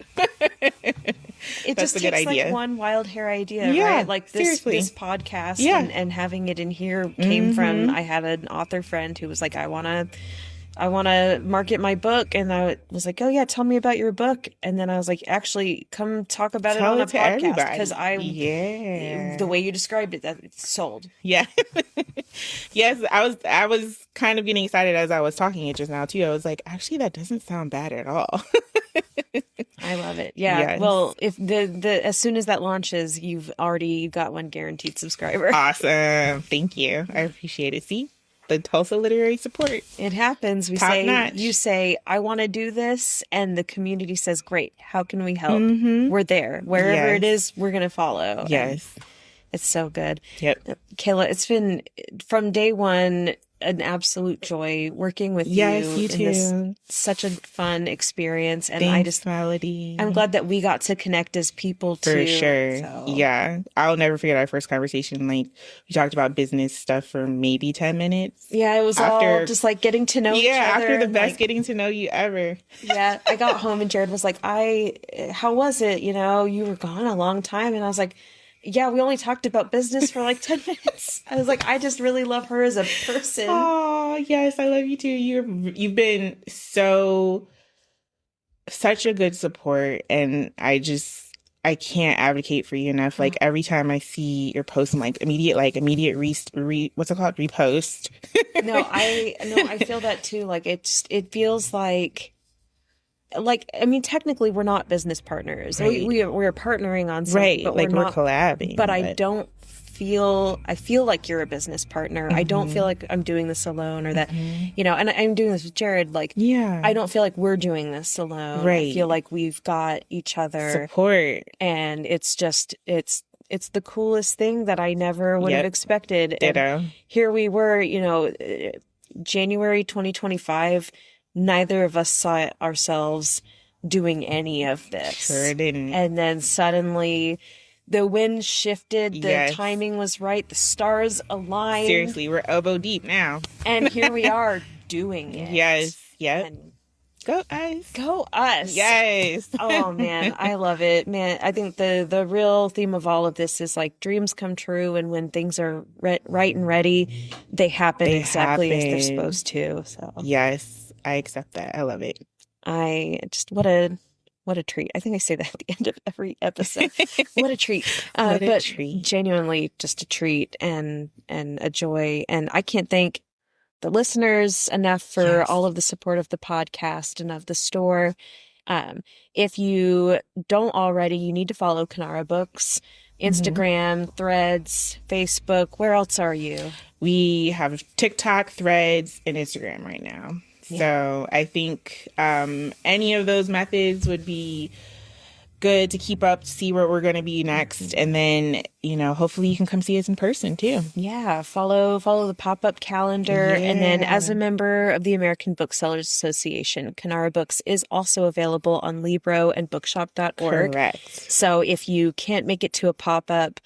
It just takes like one wild hair idea, right? Like this podcast and having it in here came from, I had an author friend who was like, I want to market my book. And I was like, oh yeah, tell me about your book. And then I was like, actually come talk about it on a podcast. Because the way you described it, that it's sold. Yeah. Yes. I was kind of getting excited as I was talking it just now too. I was like, actually, that doesn't sound bad at all. I love it. Yeah. Yes. Well, if as soon as that launches, you've already got one guaranteed subscriber. Awesome. Thank you. I appreciate it. See? The Tulsa literary support. It happens. You say, I want to do this, and the community says, great, how can we help? We're there. Wherever it is, we're going to follow. Yes. And it's so good. Yep. Kayla, it's been from day one an absolute joy working with you. Yes, you too. Such a fun experience. And Thanks, Melodie. I'm glad that we got to connect as people too. For sure. So. Yeah. I'll never forget our first conversation. Like, we talked about business stuff for maybe 10 minutes. Yeah, it was all just like getting to know each other. Yeah, after the best getting to know you ever. Yeah. I got home and Jared was like, how was it? You were gone a long time. And I was like, yeah, we only talked about business for like 10 minutes. I was like, I just really love her as a person. Oh, yes, I love you too. You've been such a good support. And I I can't advocate for you enough. Like every time I see your post, I'm like immediate what's it called? Repost. No, I feel that too. Like it feels like I mean, technically we're not business partners. Right. We're partnering on something, Right. but Like we're we're not. collabing. But I feel like you're a business partner. I don't feel like I'm doing this alone or that, and I'm doing this with Jared. Like, Yeah. I don't feel like we're doing this alone. Right. I feel like we've got each other. Support. And it's the coolest thing that I never would have expected. Ditto. And here we were, January 2025, neither of us saw ourselves doing any of this. Sure didn't. And then suddenly the wind shifted, the timing was right, the stars aligned. Seriously, we're elbow deep now. And here we are doing it. Yes. Yep. And go us. Go us. Yes. Oh man, I love it. Man, I think the real theme of all of this is like dreams come true, and when things are right and ready, they happen exactly as they're supposed to. So yes, I accept that. I love it. I just what a treat. I think I say that at the end of every episode. What a treat. But treat. Genuinely just a treat and a joy. And I can't thank the listeners enough for all of the support of the podcast and of the store. If you don't already, you need to follow Kinara Books, Instagram, Threads, Facebook. Where else are you? We have TikTok, Threads, and Instagram right now. So I think any of those methods would be good to keep up, to see where we're going to be next. And then, hopefully you can come see us in person too. Yeah. Follow the pop-up calendar. Yeah. And then as a member of the American Booksellers Association, Kinara Books is also available on Libro and bookshop.org. Correct. So if you can't make it to a pop-up,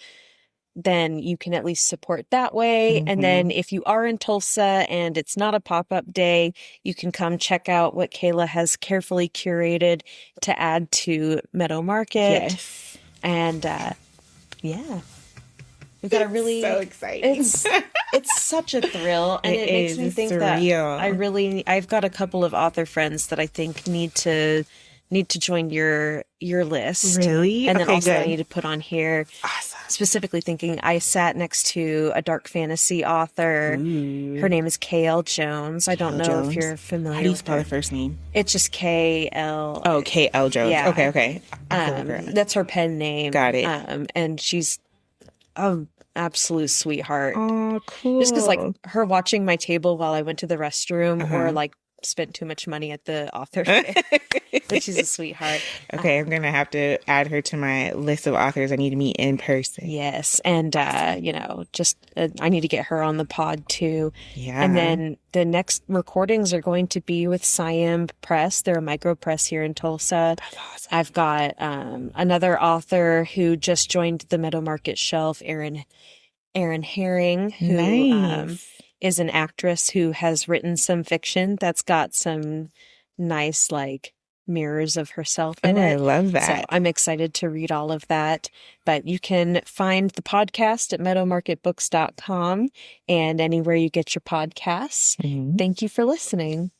then you can at least support that way. And then if you are in Tulsa and it's not a pop-up day, you can come check out what Kayla has carefully curated to add to Meadow Market. Yes. And we've got a really so exciting. It's such a thrill, and it makes me think that I've got a couple of author friends that I think need to join your list. Really? And then also good. I need to put on here. Awesome. Specifically thinking, I sat next to a dark fantasy author. Ooh. Her name is K.L. Jones. I don't know if you're familiar. How do you spell the first name? It's just K.L. Oh, K.L. Jones. Yeah. Okay. That's her pen name. Got it. And she's an absolute sweetheart. Oh, cool. Just because, like, her watching my table while I went to the restroom or, like, spent too much money at the author fair. But she's a sweetheart. Okay, I'm going to have to add her to my list of authors I need to meet in person. Yes. And, I need to get her on the pod too. Yeah. And then the next recordings are going to be with Siam Press. They're a micro press here in Tulsa. That's awesome. I've got another author who just joined the Meadow Market shelf, Erin Herring, who is an actress who has written some fiction that's got some nice, like, mirrors of herself in it. I love that. So I'm excited to read all of that. But you can find the podcast at meadowmarketbooks.com and anywhere you get your podcasts. Thank you for listening.